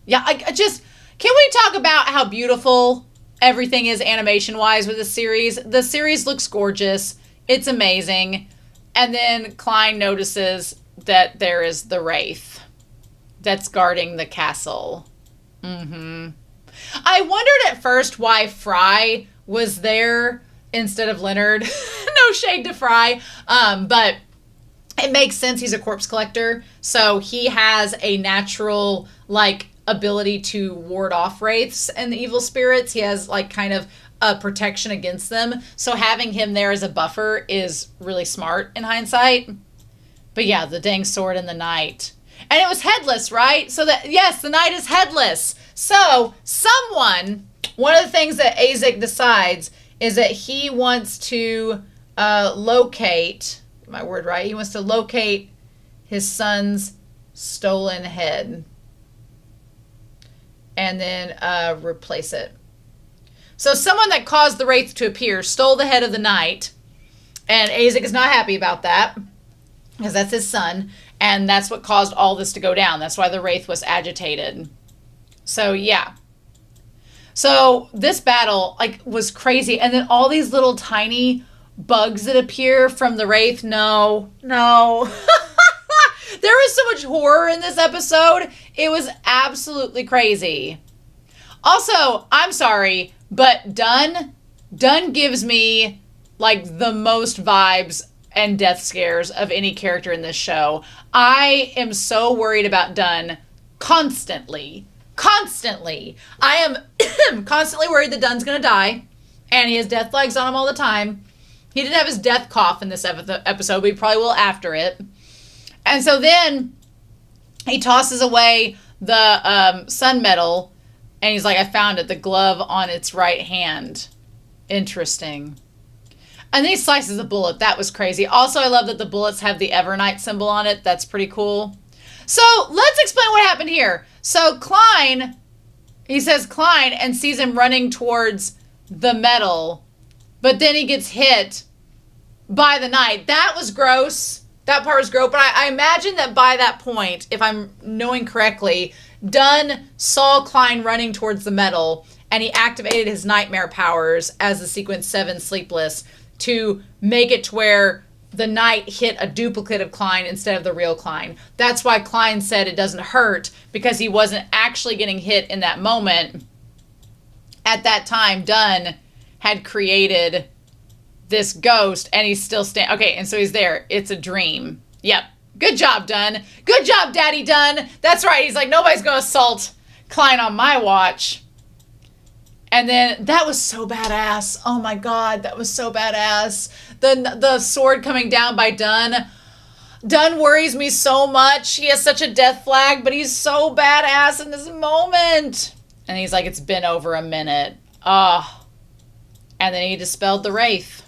Yeah, I just, can we talk about how beautiful everything is animation-wise with this series? The series looks gorgeous. It's amazing. And then Klein notices that there is the wraith that's guarding the castle. I wondered at first why Fry was there instead of Leonard. No shade to Fry, but it makes sense. He's a corpse collector, so he has a natural, like, ability to ward off wraiths and the evil spirits. He has, like, kind of a protection against them. So having him there as a buffer is really smart in hindsight. But yeah, the dang sword in the night. And it was headless, right? So that, yes, the knight is headless. So one of the things that Azik decides is that he wants to locate, get my word right, he wants to locate his son's stolen head and then replace it. So someone that caused the wraith to appear stole the head of the knight, and Azik is not happy about that because that's his son, and that's what caused all this to go down. That's why the wraith was agitated. So yeah. So this battle like was crazy, and then all these little tiny bugs that appear from the wraith. No. There was so much horror in this episode. It was absolutely crazy. Also, I'm sorry, but Dunn gives me like the most vibes and death scares of any character in this show. I am so worried about Dunn constantly. I am constantly worried that Dunn's gonna die, and he has death flags on him all the time. He didn't have his death cough in this episode, but he probably will after it. And so then he tosses away the sun medal, and he's like, I found it, the glove on its right hand. Interesting. And then he slices a bullet. That was crazy. Also, I love that the bullets have the Evernight symbol on it. That's pretty cool. So let's explain what happened here. So Klein, he says Klein and sees him running towards the metal, but then he gets hit by the knight. That was gross. That part was gross. But I imagine that by that point, if I'm knowing correctly, Dunn saw Klein running towards the metal, and he activated his nightmare powers as the sequence 7 Sleepless to make it to where the knight hit a duplicate of Klein instead of the real Klein. That's why Klein said it doesn't hurt, because he wasn't actually getting hit in that moment. At that time, Dunn had created this ghost, and he's still standing. Okay, and so he's there. It's a dream. Yep. Good job, Dunn. Good job, Daddy Dunn. That's right. He's like, nobody's going to assault Klein on my watch. And then that was so badass. Oh my God, that was so badass. The sword coming down by Dunn. Dunn worries me so much. He has such a death flag, but he's so badass in this moment. And he's like, it's been over a minute. Oh. And then he dispelled the Wraith.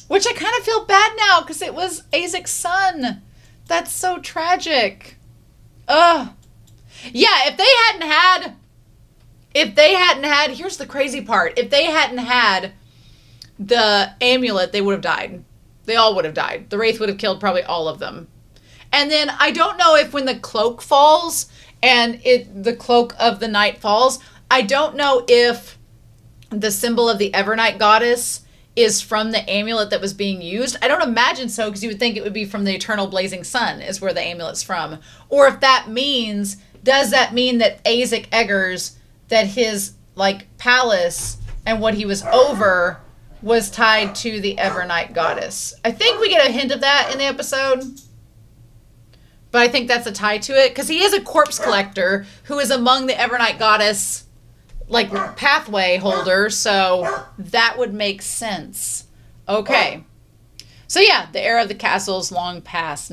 Which I kind of feel bad now, because it was Azik's son. That's so tragic. Ugh. Yeah, if they hadn't had, here's the crazy part. If they hadn't had the amulet, they would have died. They all would have died. The Wraith would have killed probably all of them. And then I don't know if when the cloak falls and the cloak of the night falls, I don't know if the symbol of the Evernight goddess is from the amulet that was being used. I don't imagine so, because you would think it would be from the eternal blazing sun is where the amulet's from. Or if that means, does that mean that Azik Eggers, that his palace and what he was over was tied to the Evernight goddess? I think we get a hint of that in the episode, but I think that's a tie to it, because he is a corpse collector who is among the Evernight goddess pathway holder, so that would make sense. Okay. So yeah, the era of the castle is long past.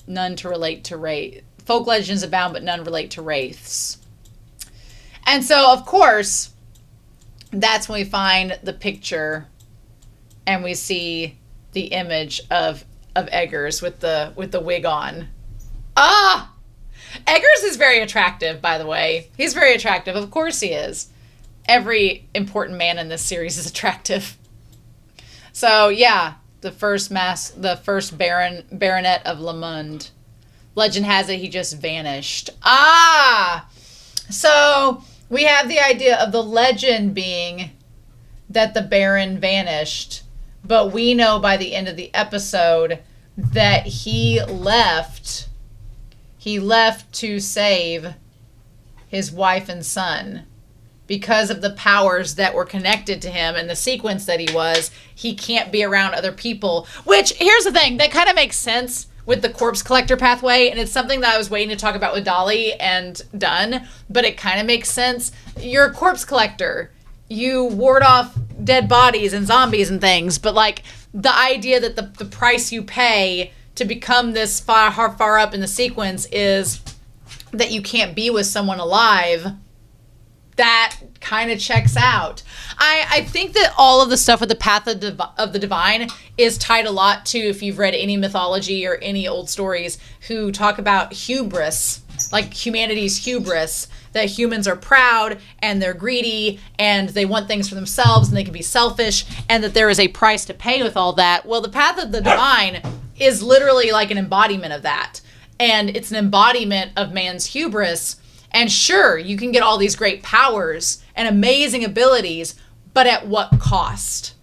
None to relate to wraith. Folk legends abound, but none relate to wraiths. And so, of course, that's when we find the picture and we see the image of Eggers with the wig on. Ah! Eggers is very attractive, by the way. He's very attractive. Of course he is. Every important man in this series is attractive. So, yeah, the first baronet of Lamund. Legend has it he just vanished. Ah! So, we have the idea of the legend being that the Baron vanished, but we know by the end of the episode that he left to save his wife and son. Because of the powers that were connected to him and the sequence that he can't be around other people. Which, here's the thing, that kind of makes sense with the corpse collector pathway, and it's something that I was waiting to talk about with Dolly and Dunn, but it kind of makes sense. You're a corpse collector. You ward off dead bodies and zombies and things, but the idea that the price you pay to become this far up in the sequence is that you can't be with someone alive, that kind of checks out. I think that all of the stuff with the path of the divine is tied a lot to, if you've read any mythology or any old stories who talk about hubris, like humanity's hubris, that humans are proud and they're greedy and they want things for themselves and they can be selfish, and that there is a price to pay with all that. Well, the path of the divine is literally like an embodiment of that. And it's an embodiment of man's hubris. And sure, you can get all these great powers and amazing abilities, but at what cost?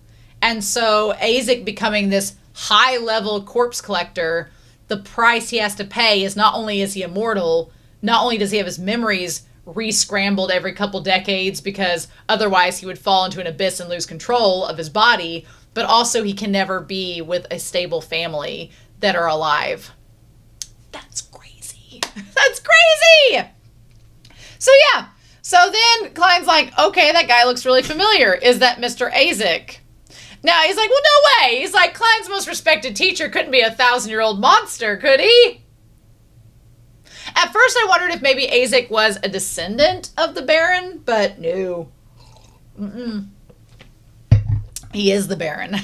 And so Azik becoming this high-level corpse collector, the price he has to pay is not only is he immortal, not only does he have his memories re-scrambled every couple decades because otherwise he would fall into an abyss and lose control of his body, but also he can never be with a stable family that are alive. That's crazy. That's crazy! So yeah, so then Klein's like, okay, that guy looks really familiar. Is that Mr. Azik? Now he's like, well, no way. He's like, Klein's most respected teacher couldn't be a 1,000-year-old monster, could he? At first I wondered if maybe Azik was a descendant of the Baron, but no. He is the Baron.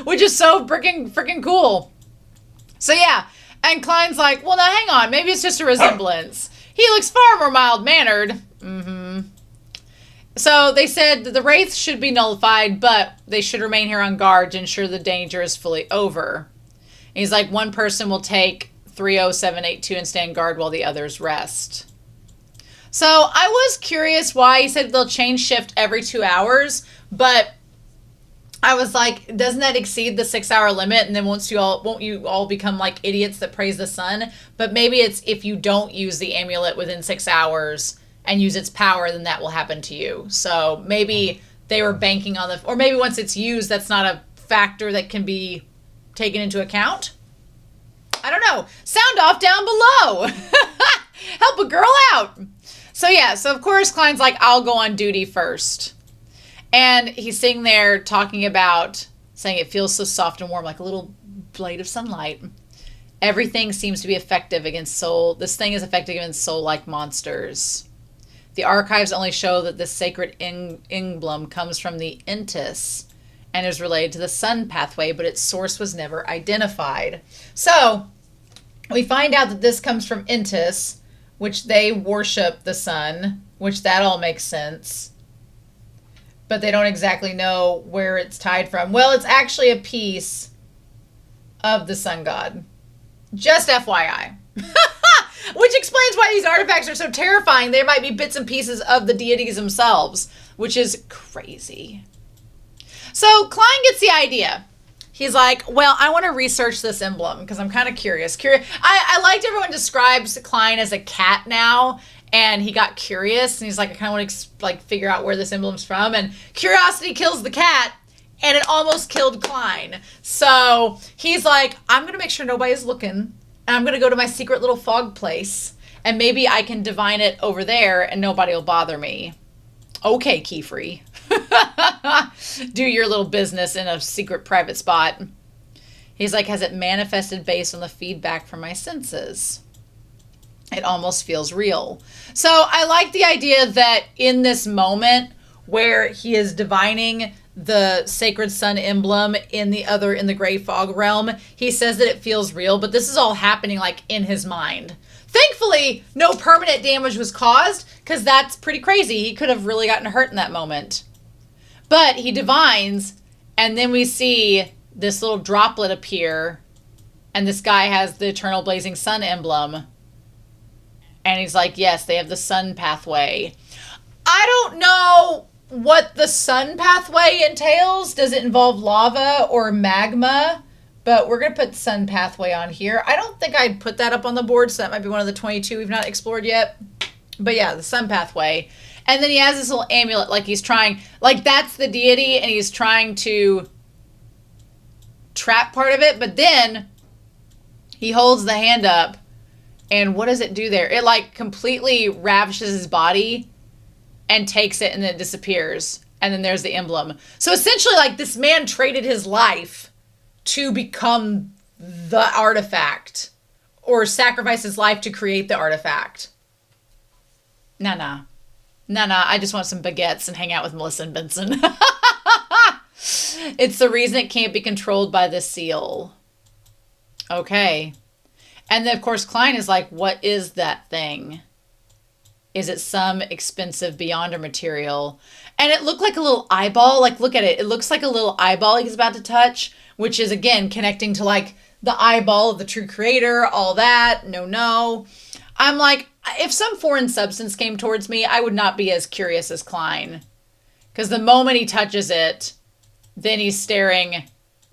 Which is so freaking cool. So yeah, and Klein's like, well, now hang on, maybe it's just a resemblance. He looks far more mild-mannered. So they said that the wraiths should be nullified, but they should remain here on guard to ensure the danger is fully over. And he's like, one person will take 30782 and stand guard while the others rest. So I was curious why he said they'll change shift every 2 hours, but I was like, doesn't that exceed the 6-hour limit? And then won't you all become like idiots that praise the sun? But maybe it's if you don't use the amulet within 6 hours and use its power, then that will happen to you. So maybe they were banking on or maybe once it's used, that's not a factor that can be taken into account. I don't know. Sound off down below. Help a girl out. So yeah, so of course Klein's like, I'll go on duty first. And he's sitting there talking about, saying it feels so soft and warm, like a little blade of sunlight. Everything seems to be effective against soul. This thing is effective against soul-like monsters. The archives only show that this sacred emblem comes from the Entis and is related to the sun pathway, but its source was never identified. So we find out that this comes from Entis, which they worship the sun, which that all makes sense. But they don't exactly know where it's tied from. Well, it's actually a piece of the sun god. Just FYI. Which explains why these artifacts are so terrifying. They might be bits and pieces of the deities themselves, which is crazy. So Klein gets the idea. He's like, well, I want to research this emblem because I'm kind of curious. I liked everyone describes Klein as a cat now. And he got curious, and he's like, I kind of want to figure out where this emblem's from. And curiosity kills the cat, and it almost killed Klein. So he's like, I'm going to make sure nobody's looking, and I'm going to go to my secret little fog place, and maybe I can divine it over there, and nobody will bother me. Okay, Keyfree. Do your little business in a secret private spot. He's like, has it manifested based on the feedback from my senses? It almost feels real. So I like the idea that in this moment where he is divining the sacred sun emblem in the gray fog realm, he says that it feels real, but this is all happening like in his mind. Thankfully, no permanent damage was caused because that's pretty crazy. He could have really gotten hurt in that moment. But he divines, and then we see this little droplet appear, and this guy has the eternal blazing sun emblem. And he's like, yes, they have the sun pathway. I don't know what the sun pathway entails. Does it involve lava or magma? But we're going to put sun pathway on here. I don't think I'd put that up on the board, so that might be one of the 22 we've not explored yet. But yeah, the sun pathway. And then he has this little amulet, like he's trying, like that's the deity, and he's trying to trap part of it. But then he holds the hand up. And what does it do there? It like completely ravishes his body and takes it, and then it disappears. And then there's the emblem. So essentially, like, this man traded his life to become the artifact, or sacrifice his life to create the artifact. Nah. I just want some baguettes and hang out with Melissa and Benson. It's the reason it can't be controlled by the seal. Okay. And then, of course, Klein is like, what is that thing? Is it some expensive Beyonder material? And it looked like a little eyeball. Like, look at it. It looks like a little eyeball he's about to touch, which is, again, connecting to, like, the eyeball of the true creator, all that. No. I'm like, if some foreign substance came towards me, I would not be as curious as Klein. Because the moment he touches it, then he's staring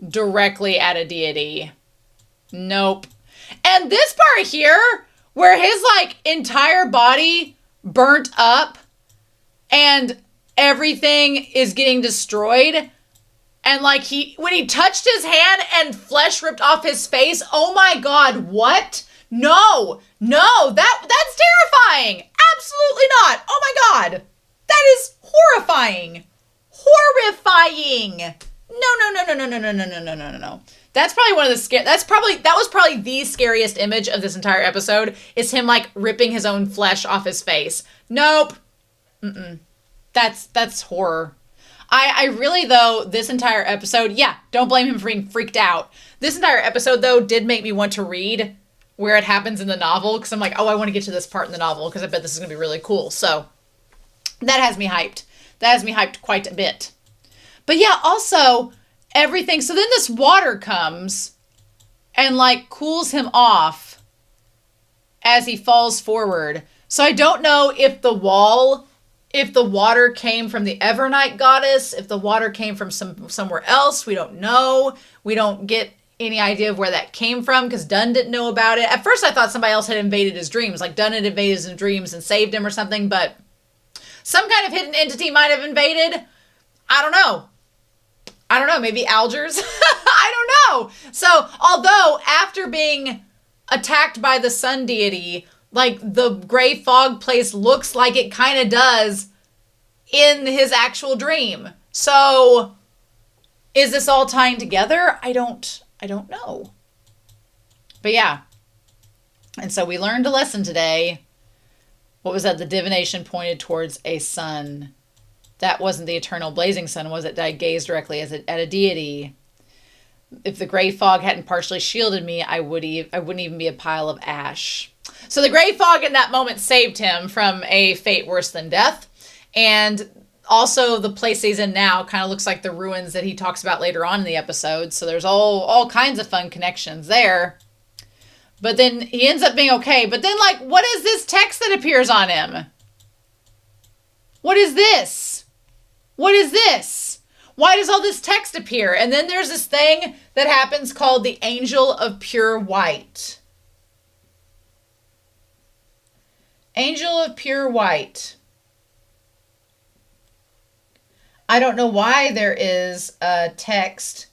directly at a deity. Nope. And this part here, where his, like, entire body burnt up and everything is getting destroyed, and, like, when he touched his hand and flesh ripped off his face, oh my God, what? No, that's terrifying. Absolutely not. Oh my God. That is horrifying. No. That's probably one of the that was probably the scariest image of this entire episode, is him, like, ripping his own flesh off his face. Nope. That's horror. I really, though, this entire episode, yeah, don't blame him for being freaked out. This entire episode, though, did make me want to read where it happens in the novel, because I'm like, oh, I want to get to this part in the novel, because I bet this is going to be really cool. So that has me hyped. That has me hyped quite a bit. But yeah, also, everything, so then this water comes and, like, cools him off as he falls forward. So I don't know if the water came from the Evernight goddess, if the water came from somewhere else. We don't know. We don't get any idea of where that came from, because Dunn didn't know about it. At first I thought somebody else had invaded his dreams, like Dunn had invaded his dreams and saved him or something, but some kind of hidden entity might have invaded. I don't know. Maybe Algers? I don't know. So, although after being attacked by the sun deity, like, the gray fog place looks like it kind of does in his actual dream. So, is this all tying together? I don't know. But yeah. And so we learned a lesson today. What was that? The divination pointed towards a sun. That wasn't the eternal blazing sun, was it? That I gazed directly at a deity. If the gray fog hadn't partially shielded me, I wouldn't even be a pile of ash. So the gray fog in that moment saved him from a fate worse than death. And also the place he's in now kind of looks like the ruins that he talks about later on in the episode. So there's all kinds of fun connections there. But then he ends up being okay. But then, like, what is this text that appears on him? What is this? What is this? Why does all this text appear? And then there's this thing that happens called the Angel of Pure White. Angel of Pure White. I don't know why there is a text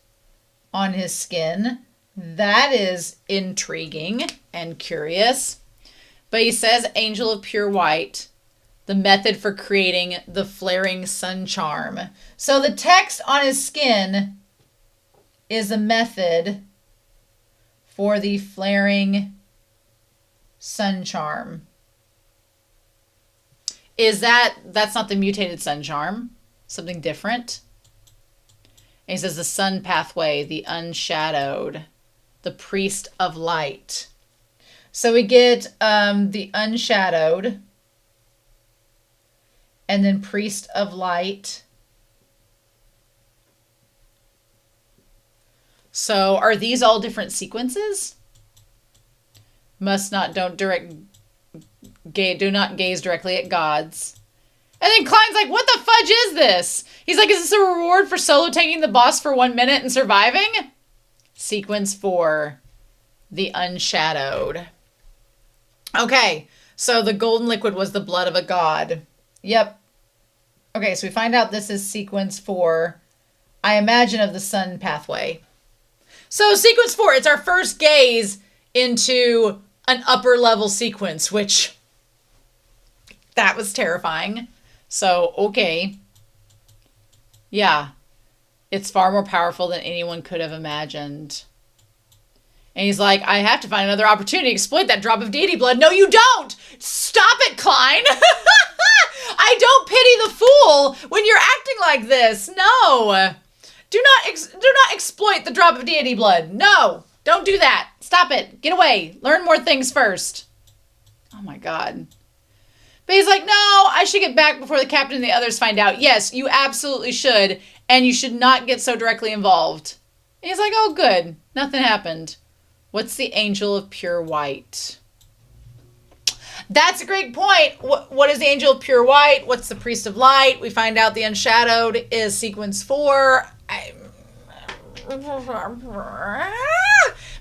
on his skin. That is intriguing and curious. But he says Angel of Pure White, the method for creating the flaring sun charm. So the text on his skin is a method for the flaring sun charm. That's not the mutated sun charm? Something different? And he says the sun pathway, the unshadowed, the priest of light. So we get the unshadowed, and then priest of light. So are these all different sequences? Do not gaze directly at gods. And then Klein's like, what the fudge is this? He's like, is this a reward for solo taking the boss for 1 minute and surviving? Sequence 4, the unshadowed. Okay, so the golden liquid was the blood of a god. Yep. Okay, so we find out this is sequence 4, I imagine, of the sun pathway. So sequence 4, it's our first gaze into an upper level sequence, which, that was terrifying. So, okay. Yeah. It's far more powerful than anyone could have imagined. And he's like, I have to find another opportunity to exploit that drop of deity blood. No, you don't! Stop it, Klein! I don't pity the fool when you're acting like this. No. Do not exploit the drop of deity blood. No. Don't do that. Stop it. Get away. Learn more things first. Oh my God. But he's like, no, I should get back before the captain and the others find out. Yes, you absolutely should. And you should not get so directly involved. And he's like, oh, good. Nothing happened. What's the Angel of Pure White? That's a great point. What is the Angel of Pure White? What's the Priest of Light? We find out the Unshadowed is sequence 4.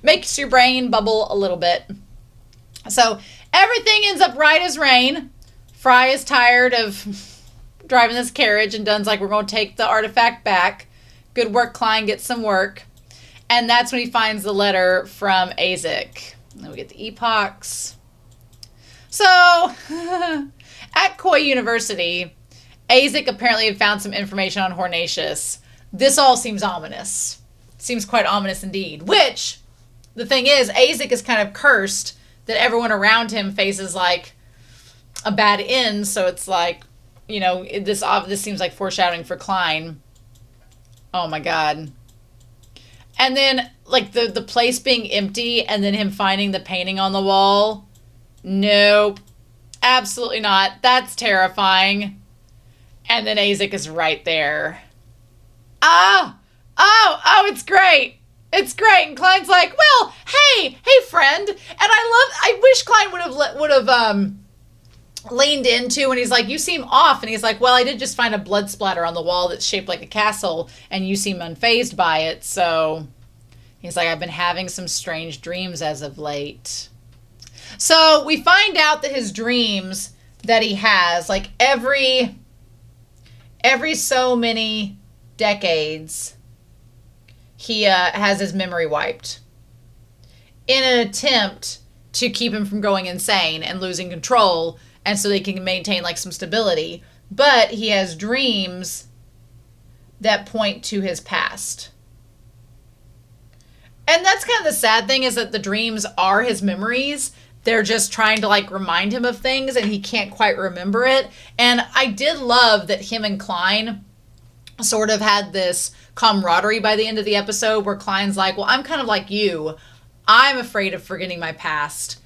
Makes your brain bubble a little bit. So everything ends up right as rain. Fry is tired of driving this carriage, and Dunn's like, we're going to take the artifact back. Good work, Klein. Get some work. And that's when he finds the letter from Azik. And then we get the epochs. So, at Koi University, Azik apparently had found some information on Hornatius. This all seems ominous. Seems quite ominous indeed. Which, the thing is, Azik is kind of cursed that everyone around him faces, like, a bad end. So it's like, you know, this seems like foreshadowing for Klein. Oh my God. And then, like, the place being empty and then him finding the painting on the wall. Nope. Absolutely not. That's terrifying. And then Azik is right there. Oh, it's great. It's great. And Klein's like, well, hey, friend. And I wish Klein would have leaned into, and he's like, you seem off. And he's like, well, I did just find a blood splatter on the wall that's shaped like a castle, and you seem unfazed by it. So he's like, I've been having some strange dreams as of late. So we find out that his dreams that he has, like every so many decades, he has his memory wiped in an attempt to keep him from going insane and losing control, and so they can maintain like some stability. But he has dreams that point to his past. And that's kind of the sad thing, is that the dreams are his memories. They're just trying to like remind him of things, and he can't quite remember it. And I did love that him and Klein sort of had this camaraderie by the end of the episode, where Klein's like, well, I'm kind of like you. I'm afraid of forgetting my past.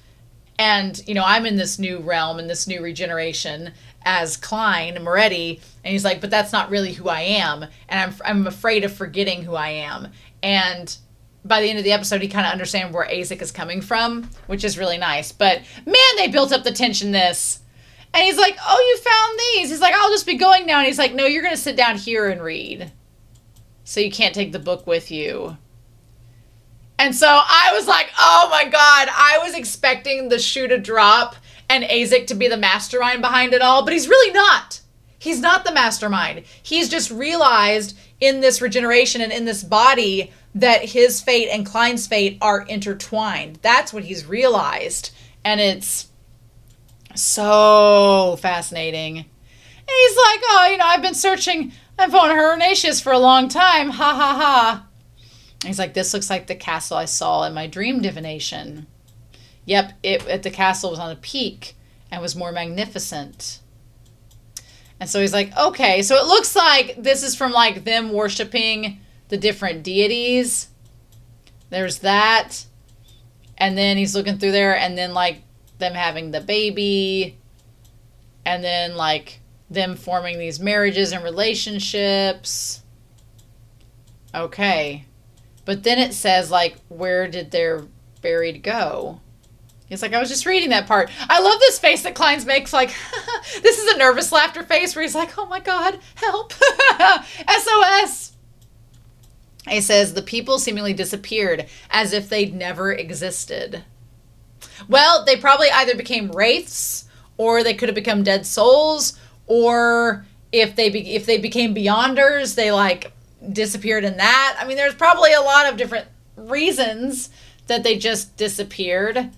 And, you know, I'm in this new realm, in this new regeneration as Klein, Moretti. And he's like, but that's not really who I am. And I'm afraid of forgetting who I am. And by the end of the episode, he kind of understands where Azik is coming from, which is really nice. But man, they built up the tension this. And he's like, oh, you found these. He's like, I'll just be going now. And he's like, no, you're going to sit down here and read. So you can't take the book with you. And so I was like, oh my God, I was expecting the shoe to drop and Azik to be the mastermind behind it all, but he's really not. He's not the mastermind. He's just realized in this regeneration and in this body that his fate and Klein's fate are intertwined. That's what he's realized. And it's so fascinating. And he's like, oh, you know, I've been searching for Horatius for a long time. Ha ha ha. And he's like, this looks like the castle I saw in my dream divination. Yep, the castle was on a peak and was more magnificent. And so he's like, okay, so it looks like this is from like them worshiping the different deities. There's that. And then he's looking through there, and then like them having the baby, and then like them forming these marriages and relationships. Okay. But then it says like, where did their buried go? He's like, I was just reading that part. I love this face that Klein makes, like, this is a nervous laughter face where he's like, oh my God, help. SOS. He says, the people seemingly disappeared as if they'd never existed. Well, they probably either became wraiths, or they could have become dead souls, or if they became beyonders, they like disappeared in that. I mean, there's probably a lot of different reasons that they just disappeared.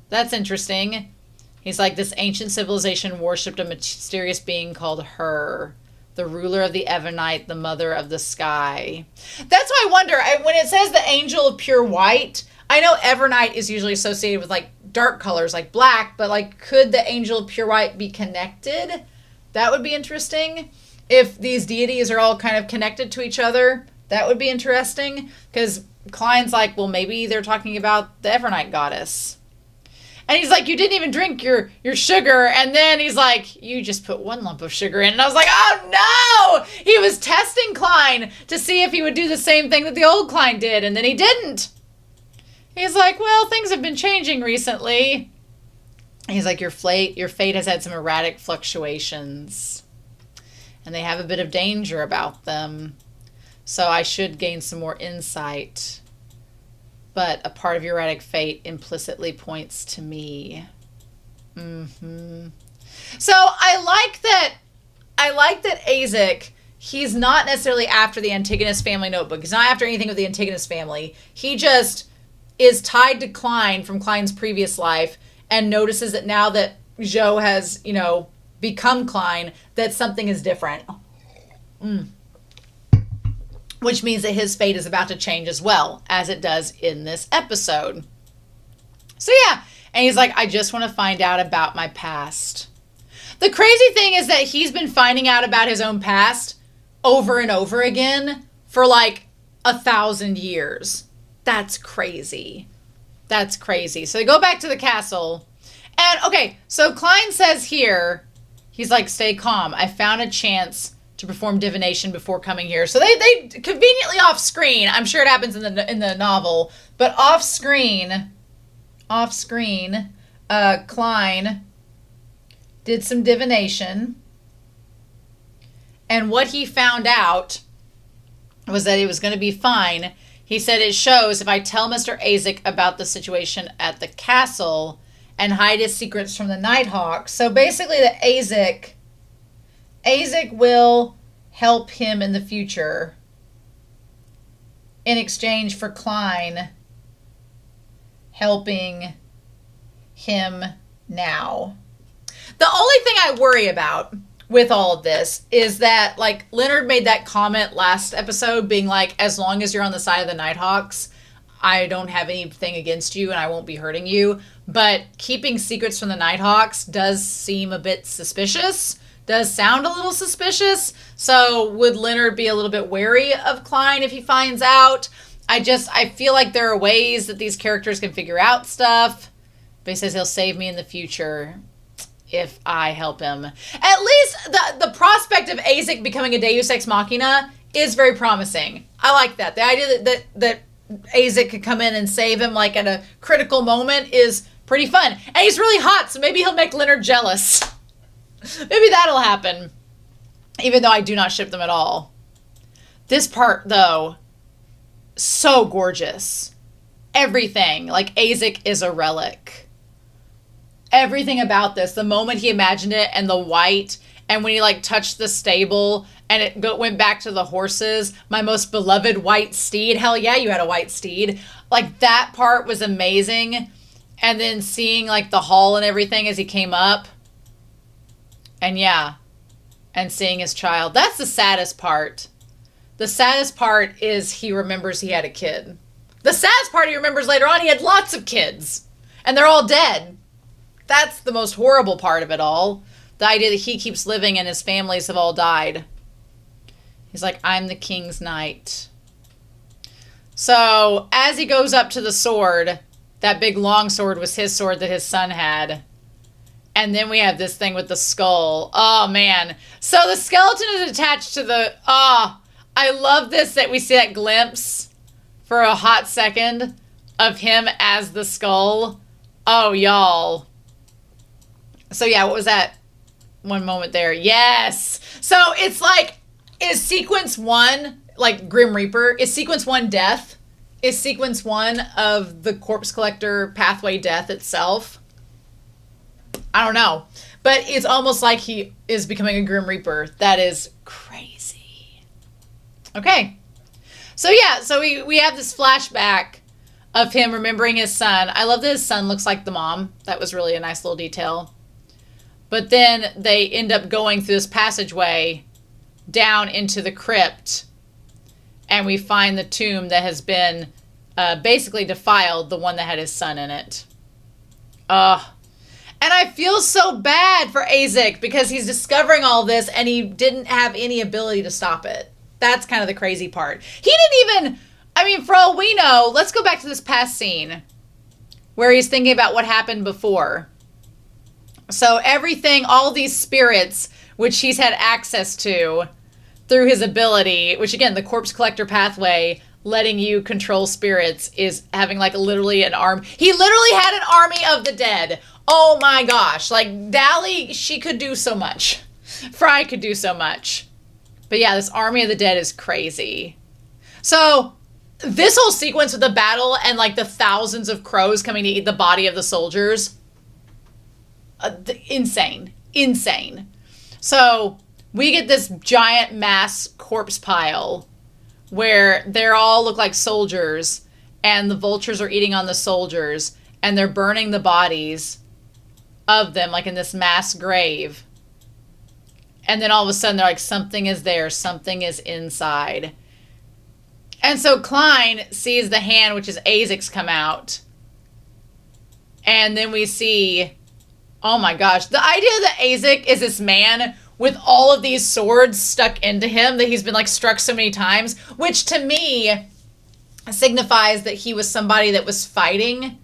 That's interesting. He's like, this ancient civilization worshipped a mysterious being called Her, the ruler of the Evernite, the mother of the sky. That's why I wonder, when it says the angel of pure white, I know Evernite is usually associated with like dark colors like black, but like, could the angel of pure white be connected? That would be interesting. If these deities are all kind of connected to each other, that would be interesting. Because Klein's like, well, maybe they're talking about the Evernite goddess. And he's like, you didn't even drink your sugar. And then he's like, you just put one lump of sugar in. And I was like, oh no! He was testing Klein to see if he would do the same thing that the old Klein did. And then he didn't. He's like, well, things have been changing recently. He's like, your fate has had some erratic fluctuations. And they have a bit of danger about them. So I should gain some more insight. But a part of your erratic fate implicitly points to me. So I like that Azik, he's not necessarily after the Antigonus family notebook. He's not after anything with the Antigonus family. He just is tied to Klein from Klein's previous life and notices that now that Joe has, you know, become Klein, that something is different. Which means that his fate is about to change as well, as it does in this episode. So yeah, and he's like, I just want to find out about my past. The crazy thing is that he's been finding out about his own past over and over again for like 1,000 years. That's crazy. That's crazy. So they go back to the castle. And okay, so Klein says here, he's like, stay calm. I found a chance to perform divination before coming here. So they conveniently off screen. I'm sure it happens in the novel, but off screen, Klein did some divination. And what he found out was that it was going to be fine. He said it shows if I tell Mr. Azik about the situation at the castle and hide his secrets from the Nighthawk. So basically the Azik will help him in the future in exchange for Klein helping him now. The only thing I worry about with all of this is that, like, Leonard made that comment last episode being like, as long as you're on the side of the Nighthawks, I don't have anything against you and I won't be hurting you. But keeping secrets from the Nighthawks does seem a bit suspicious, does sound a little suspicious. So would Leonard be a little bit wary of Klein if he finds out? I feel like there are ways that these characters can figure out stuff. But he says he'll save me in the future if I help him. At least the prospect of Azik becoming a Deus Ex Machina is very promising. I like that. The idea that Azik could come in and save him like at a critical moment is pretty fun. And he's really hot, so maybe he'll make Leonard jealous. Maybe that'll happen. Even though I do not ship them at all. This part, though, so gorgeous. Everything. Like, Azik is a relic. Everything about this, the moment he imagined it and the white, and when he like touched the stable and it went back to the horses, my most beloved white steed. Hell yeah, you had a white steed. Like, that part was amazing. And then seeing like the hall and everything as he came up. And yeah, and seeing his child. That's the saddest part. The saddest part is he remembers he had a kid. The saddest part he remembers later on, he had lots of kids. And they're all dead. That's the most horrible part of it all. The idea that he keeps living and his families have all died. He's like, I'm the king's knight. So as he goes up to the sword, that big long sword was his sword that his son had. And then we have this thing with the skull. Oh, man. So the skeleton is attached to the... I love this, that we see that glimpse for a hot second of him as the skull. Oh, y'all. So yeah, what was that one moment there? Yes! So it's like, is sequence 1, like Grim Reaper, is sequence 1 death? Is sequence 1 of the corpse collector pathway death itself? I don't know. But it's almost like he is becoming a Grim Reaper. That is crazy. Okay. So yeah, so we have this flashback of him remembering his son. I love that his son looks like the mom. That was really a nice little detail. But then they end up going through this passageway down into the crypt. And we find the tomb that has been basically defiled, the one that had his son in it. And I feel so bad for Azik because he's discovering all this and he didn't have any ability to stop it. That's kind of the crazy part. He didn't even... I mean, for all we know, let's go back to this past scene where he's thinking about what happened before. So everything, all these spirits, which he's had access to through his ability, which again, the corpse collector pathway, letting you control spirits, is having like literally an arm. He literally had an army of the dead. Oh my gosh. Like Dally, she could do so much. Fry could do so much. But yeah, this army of the dead is crazy. So this whole sequence with the battle and like the thousands of crows coming to eat the body of the soldiers... insane. So we get this giant mass corpse pile where they all look like soldiers and the vultures are eating on the soldiers and they're burning the bodies of them like in this mass grave. And then all of a sudden they're like, something is there, something is inside. And so Klein sees the hand, which is Azik's, come out. And then we see... Oh my gosh. The idea that Azik is this man with all of these swords stuck into him that he's been like struck so many times, which to me signifies that he was somebody that was fighting,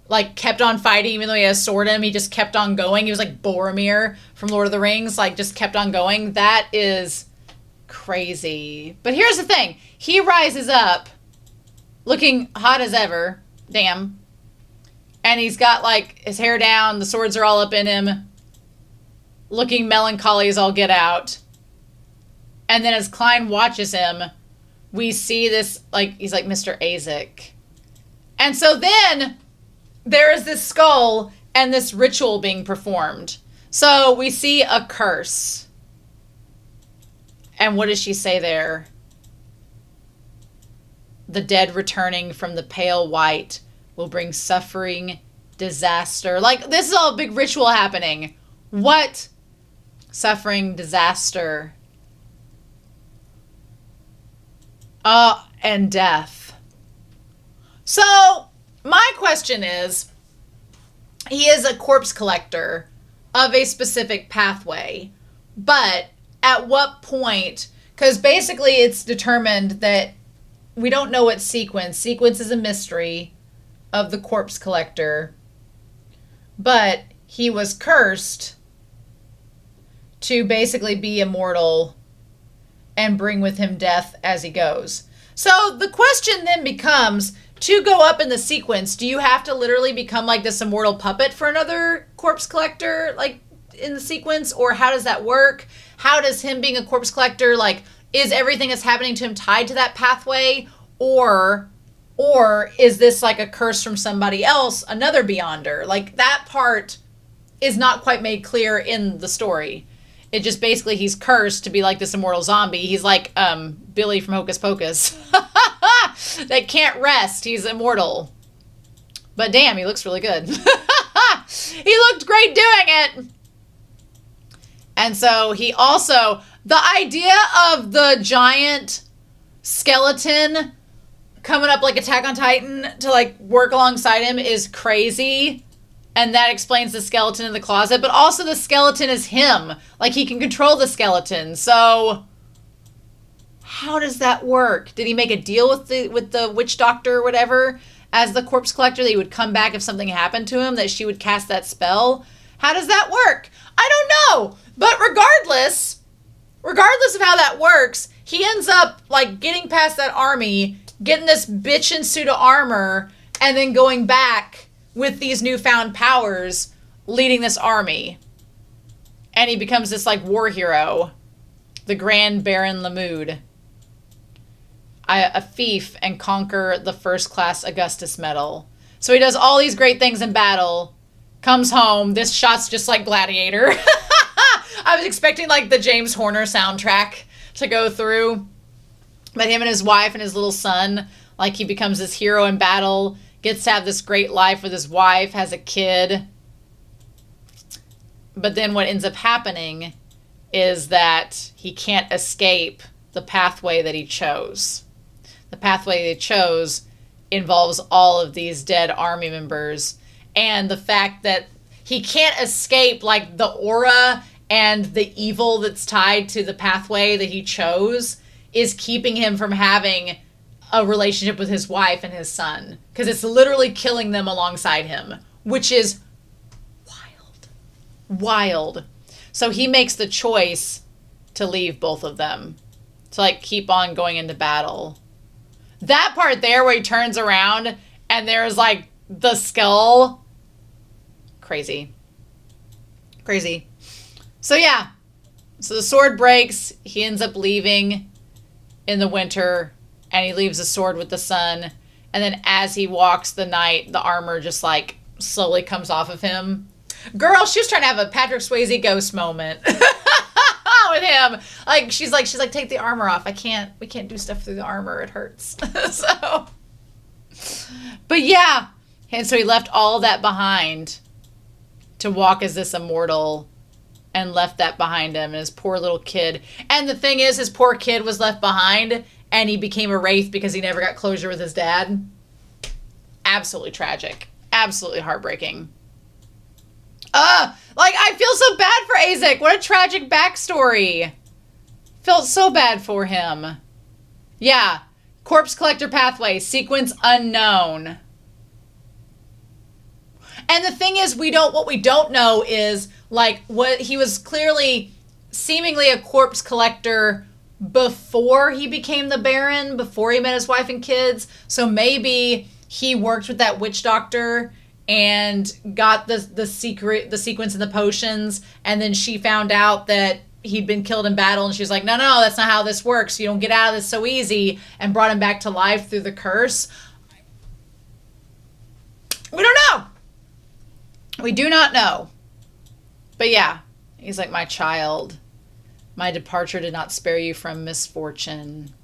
like kept on fighting even though he had a sword in him. He just kept on going. He was like Boromir from Lord of the Rings, like just kept on going. That is crazy. But here's the thing. He rises up looking hot as ever. Damn. And he's got like his hair down. The swords are all up in him. Looking melancholy as all get out. And then as Klein watches him, we see this, like, he's like, Mr. Azik. And so then there is this skull and this ritual being performed. So we see a curse. And what does she say there? The dead returning from the pale white will bring suffering, disaster. Like, this is all a big ritual happening. What? Suffering, disaster. And death. So, my question is, he is a corpse collector of a specific pathway, but at what point, because basically it's determined that we don't know what sequence. Sequence is a mystery of the corpse collector, but he was cursed to basically be immortal and bring with him death as he goes. So the question then becomes, to go up in the sequence, do you have to literally become like this immortal puppet for another corpse collector, like in the sequence? Or how does that work? How does him being a corpse collector, like, is everything that's happening to him tied to that pathway? Or is this like a curse from somebody else, another Beyonder? Like, that part is not quite made clear in the story. It just basically, he's cursed to be like this immortal zombie. He's like Billy from Hocus Pocus. That can't rest. He's immortal. But damn, he looks really good. He looked great doing it. And so he also, the idea of the giant skeleton coming up like Attack on Titan to like work alongside him is crazy. And that explains the skeleton in the closet. But also the skeleton is him. Like, he can control the skeleton. So how does that work? Did he make a deal with the witch doctor or whatever as the corpse collector that he would come back if something happened to him, that she would cast that spell? How does that work? I don't know. But regardless of how that works, he ends up like getting past that army, getting this bitchin' suit of armor, and then going back with these newfound powers, leading this army. And he becomes this like war hero, the Grand Baron Lemud. A fief and conquer the first class Augustus medal. So he does all these great things in battle, comes home. This shot's just like Gladiator. I was expecting like the James Horner soundtrack to go through. But him and his wife and his little son, like, he becomes this hero in battle, gets to have this great life with his wife, has a kid. But then what ends up happening is that he can't escape the pathway that he chose. The pathway they chose involves all of these dead army members. And the fact that he can't escape, like, the aura and the evil that's tied to the pathway that he chose is keeping him from having a relationship with his wife and his son. Because it's literally killing them alongside him, which is wild. Wild. So he makes the choice to leave both of them, to like keep on going into battle. That part there where he turns around and there's like the skull. Crazy. Crazy. So yeah. So the sword breaks. He ends up leaving in the winter, and he leaves the sword with the sun. And then as he walks the night, the armor just like slowly comes off of him. Girl, she was trying to have a Patrick Swayze ghost moment with him. Like, she's like, take the armor off. We can't do stuff through the armor. It hurts. So, but yeah. And so he left all that behind to walk as this immortal, and left that behind him, and his poor little kid. And the thing is, his poor kid was left behind, and he became a wraith because he never got closure with his dad. Absolutely tragic. Absolutely heartbreaking. Like, I feel so bad for Azik. What a tragic backstory. Felt so bad for him. Yeah. Corpse collector pathway. Sequence unknown. And the thing is, what we don't know is, like, what he was clearly seemingly a corpse collector before he became the Baron, before he met his wife and kids. So maybe he worked with that witch doctor and got the sequence and the potions, and then she found out that he'd been killed in battle, and she was like, no, that's not how this works. You don't get out of this so easy, and brought him back to life through the curse. We don't know. We do not know. But yeah, he's like, my child, my departure did not spare you from misfortune.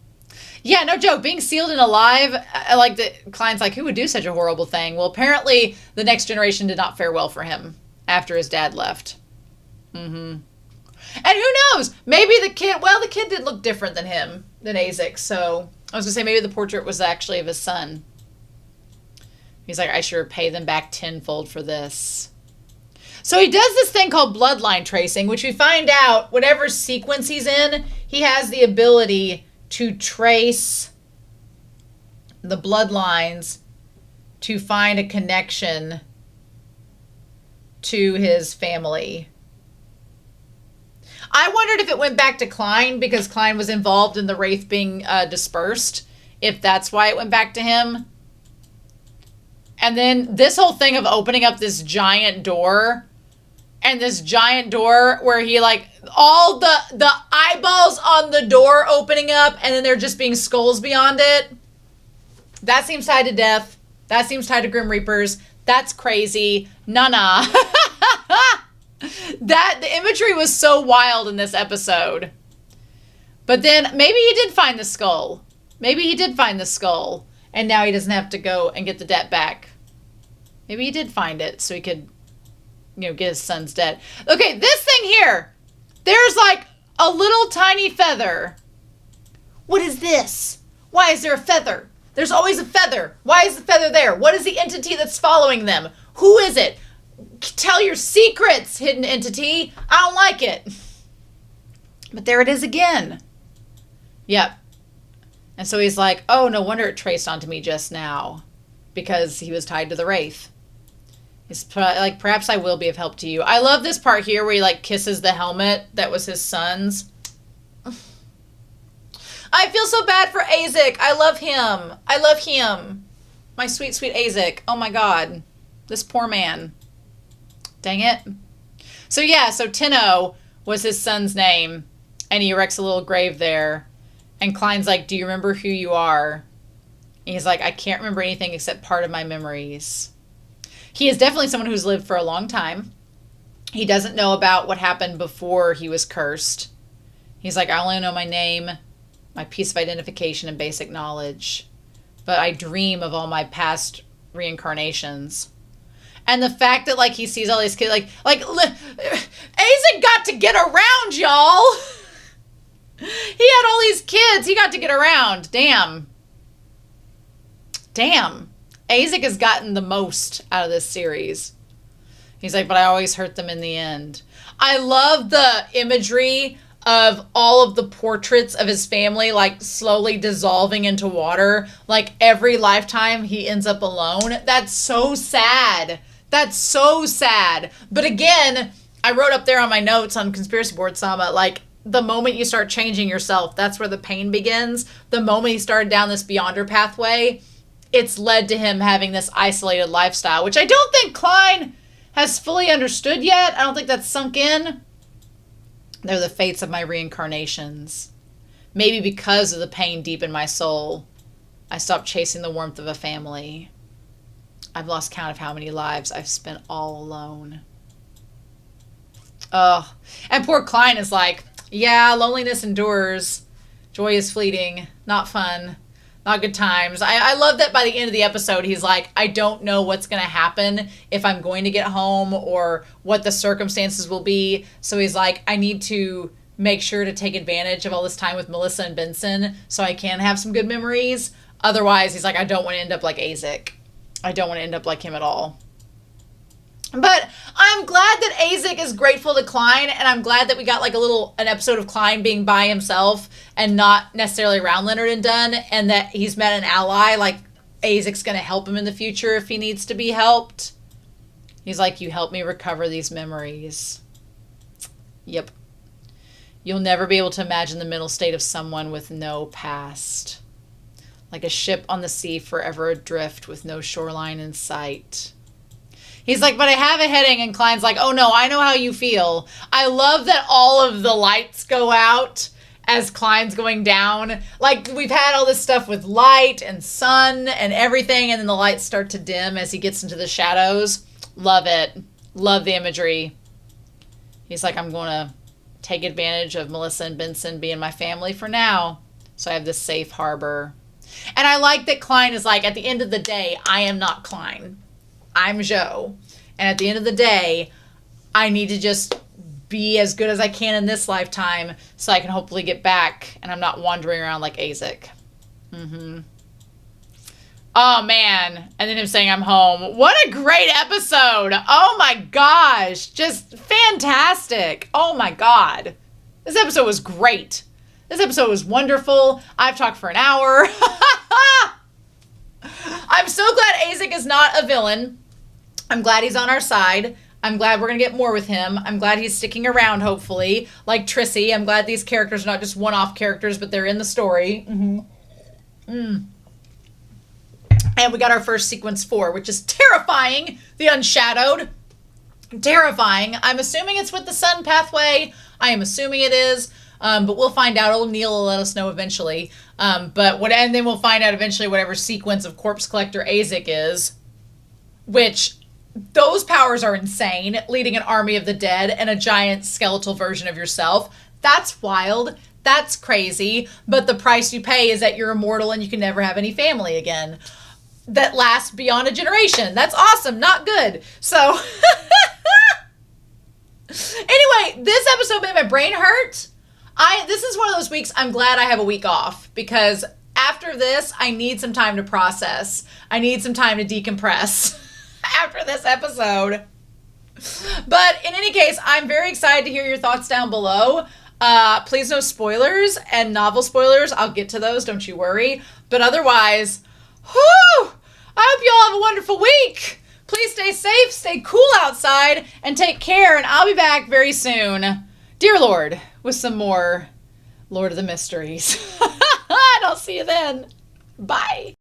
Yeah, no joke. Being sealed and alive, like Klein's like, who would do such a horrible thing? Well, apparently the next generation did not fare well for him after his dad left. And who knows? Maybe the kid did look different than him, than Azik. So I was going to say maybe the portrait was actually of his son. He's like, I should repay them back tenfold for this. So he does this thing called bloodline tracing, which we find out whatever sequence he's in, he has the ability to trace the bloodlines to find a connection to his family. I wondered if it went back to Klein because Klein was involved in the Wraith being dispersed, if that's why it went back to him. And then this whole thing of opening up this giant door, and this giant door where he, like, all the eyeballs on the door opening up, and then there just being skulls beyond it. That seems tied to death. That seems tied to Grim Reapers. That's crazy. Nah. The imagery was so wild in this episode. But then maybe he did find the skull. Maybe he did find the skull, and now he doesn't have to go and get the debt back. Maybe he did find it so he could, get his son's debt. Okay, this thing here. There's like a little tiny feather. What is this? Why is there a feather? There's always a feather. Why is the feather there? What is the entity that's following them? Who is it? Tell your secrets, hidden entity. I don't like it. But there it is again. Yep. And so he's like, oh, no wonder it traced onto me just now. Because he was tied to the Wraith. He's like, perhaps I will be of help to you. I love this part here where he, like, kisses the helmet that was his son's. I feel so bad for Azik. I love him. I love him. My sweet, sweet Azik. Oh, my God. This poor man. Dang it. So, yeah. So, Tenno was his son's name. And he erects a little grave there. And Klein's like, do you remember who you are? And he's like, I can't remember anything except part of my memories. He is definitely someone who's lived for a long time. He doesn't know about what happened before he was cursed. He's like, I only know my name, my piece of identification, and basic knowledge. But I dream of all my past reincarnations. And the fact that, like, he sees all these kids, Azik got to get around, y'all. He had all these kids. He got to get around. Damn. Azik has gotten the most out of this series. He's like, but I always hurt them in the end. I love the imagery of all of the portraits of his family, like, slowly dissolving into water. Like, every lifetime he ends up alone. That's so sad. That's so sad. But again, I wrote up there on my notes on Conspiracy Board, Sama, like, the moment you start changing yourself, that's where the pain begins. The moment he started down this Beyonder pathway, it's led to him having this isolated lifestyle, which I don't think Klein has fully understood yet. I don't think that's sunk in. They're the fates of my reincarnations. Maybe because of the pain deep in my soul, I stopped chasing the warmth of a family. I've lost count of how many lives I've spent all alone. Oh, and poor Klein is like, yeah, loneliness endures. Joy is fleeting. Not fun. Not good times. I love that by the end of the episode, he's like, I don't know what's going to happen, if I'm going to get home or what the circumstances will be. So he's like, I need to make sure to take advantage of all this time with Melissa and Benson so I can have some good memories. Otherwise, he's like, I don't want to end up like Azik. I don't want to end up like him at all. But I'm glad that Azik is grateful to Klein, and I'm glad that we got like an episode of Klein being by himself and not necessarily around Leonard and Dunn, and that he's met an ally. Like, Azik's going to help him in the future if he needs to be helped. He's like, you help me recover these memories. Yep. You'll never be able to imagine the mental state of someone with no past. Like a ship on the sea forever adrift with no shoreline in sight. He's like, but I have a heading, and Klein's like, oh no, I know how you feel. I love that all of the lights go out as Klein's going down. Like, we've had all this stuff with light and sun and everything, and then the lights start to dim as he gets into the shadows. Love it. Love the imagery. He's like, I'm going to take advantage of Melissa and Benson being my family for now, so I have this safe harbor. And I like that Klein is like, at the end of the day, I am not Klein. I'm Joe. And at the end of the day, I need to just be as good as I can in this lifetime so I can hopefully get back and I'm not wandering around like Azik. Oh, man. And then him saying I'm home. What a great episode. Oh, my gosh. Just fantastic. Oh, my God. This episode was great. This episode was wonderful. I've talked for an hour. I'm so glad Azik is not a villain. I'm glad he's on our side. I'm glad we're going to get more with him. I'm glad he's sticking around, hopefully. Like Trissy. I'm glad these characters are not just one-off characters, but they're in the story. And we got our first sequence 4, which is terrifying. The Unshadowed. Terrifying. I'm assuming it's with the sun pathway. I am assuming it is. But we'll find out. Old Neil will let us know eventually. And then we'll find out eventually whatever sequence of Corpse Collector Azik is. Which, those powers are insane. Leading an army of the dead and a giant skeletal version of yourself. That's wild. That's crazy. But the price you pay is that you're immortal and you can never have any family again. That lasts beyond a generation. That's awesome. Not good. So, anyway, this episode made my brain hurt. This is one of those weeks I'm glad I have a week off, because after this, I need some time to process. I need some time to decompress after this episode. But in any case, I'm very excited to hear your thoughts down below. Please no spoilers and novel spoilers. I'll get to those, don't you worry. But otherwise, whew, I hope you all have a wonderful week. Please stay safe, stay cool outside, and take care. And I'll be back very soon, dear Lord, with some more Lord of the Mysteries. I'll see you then. Bye.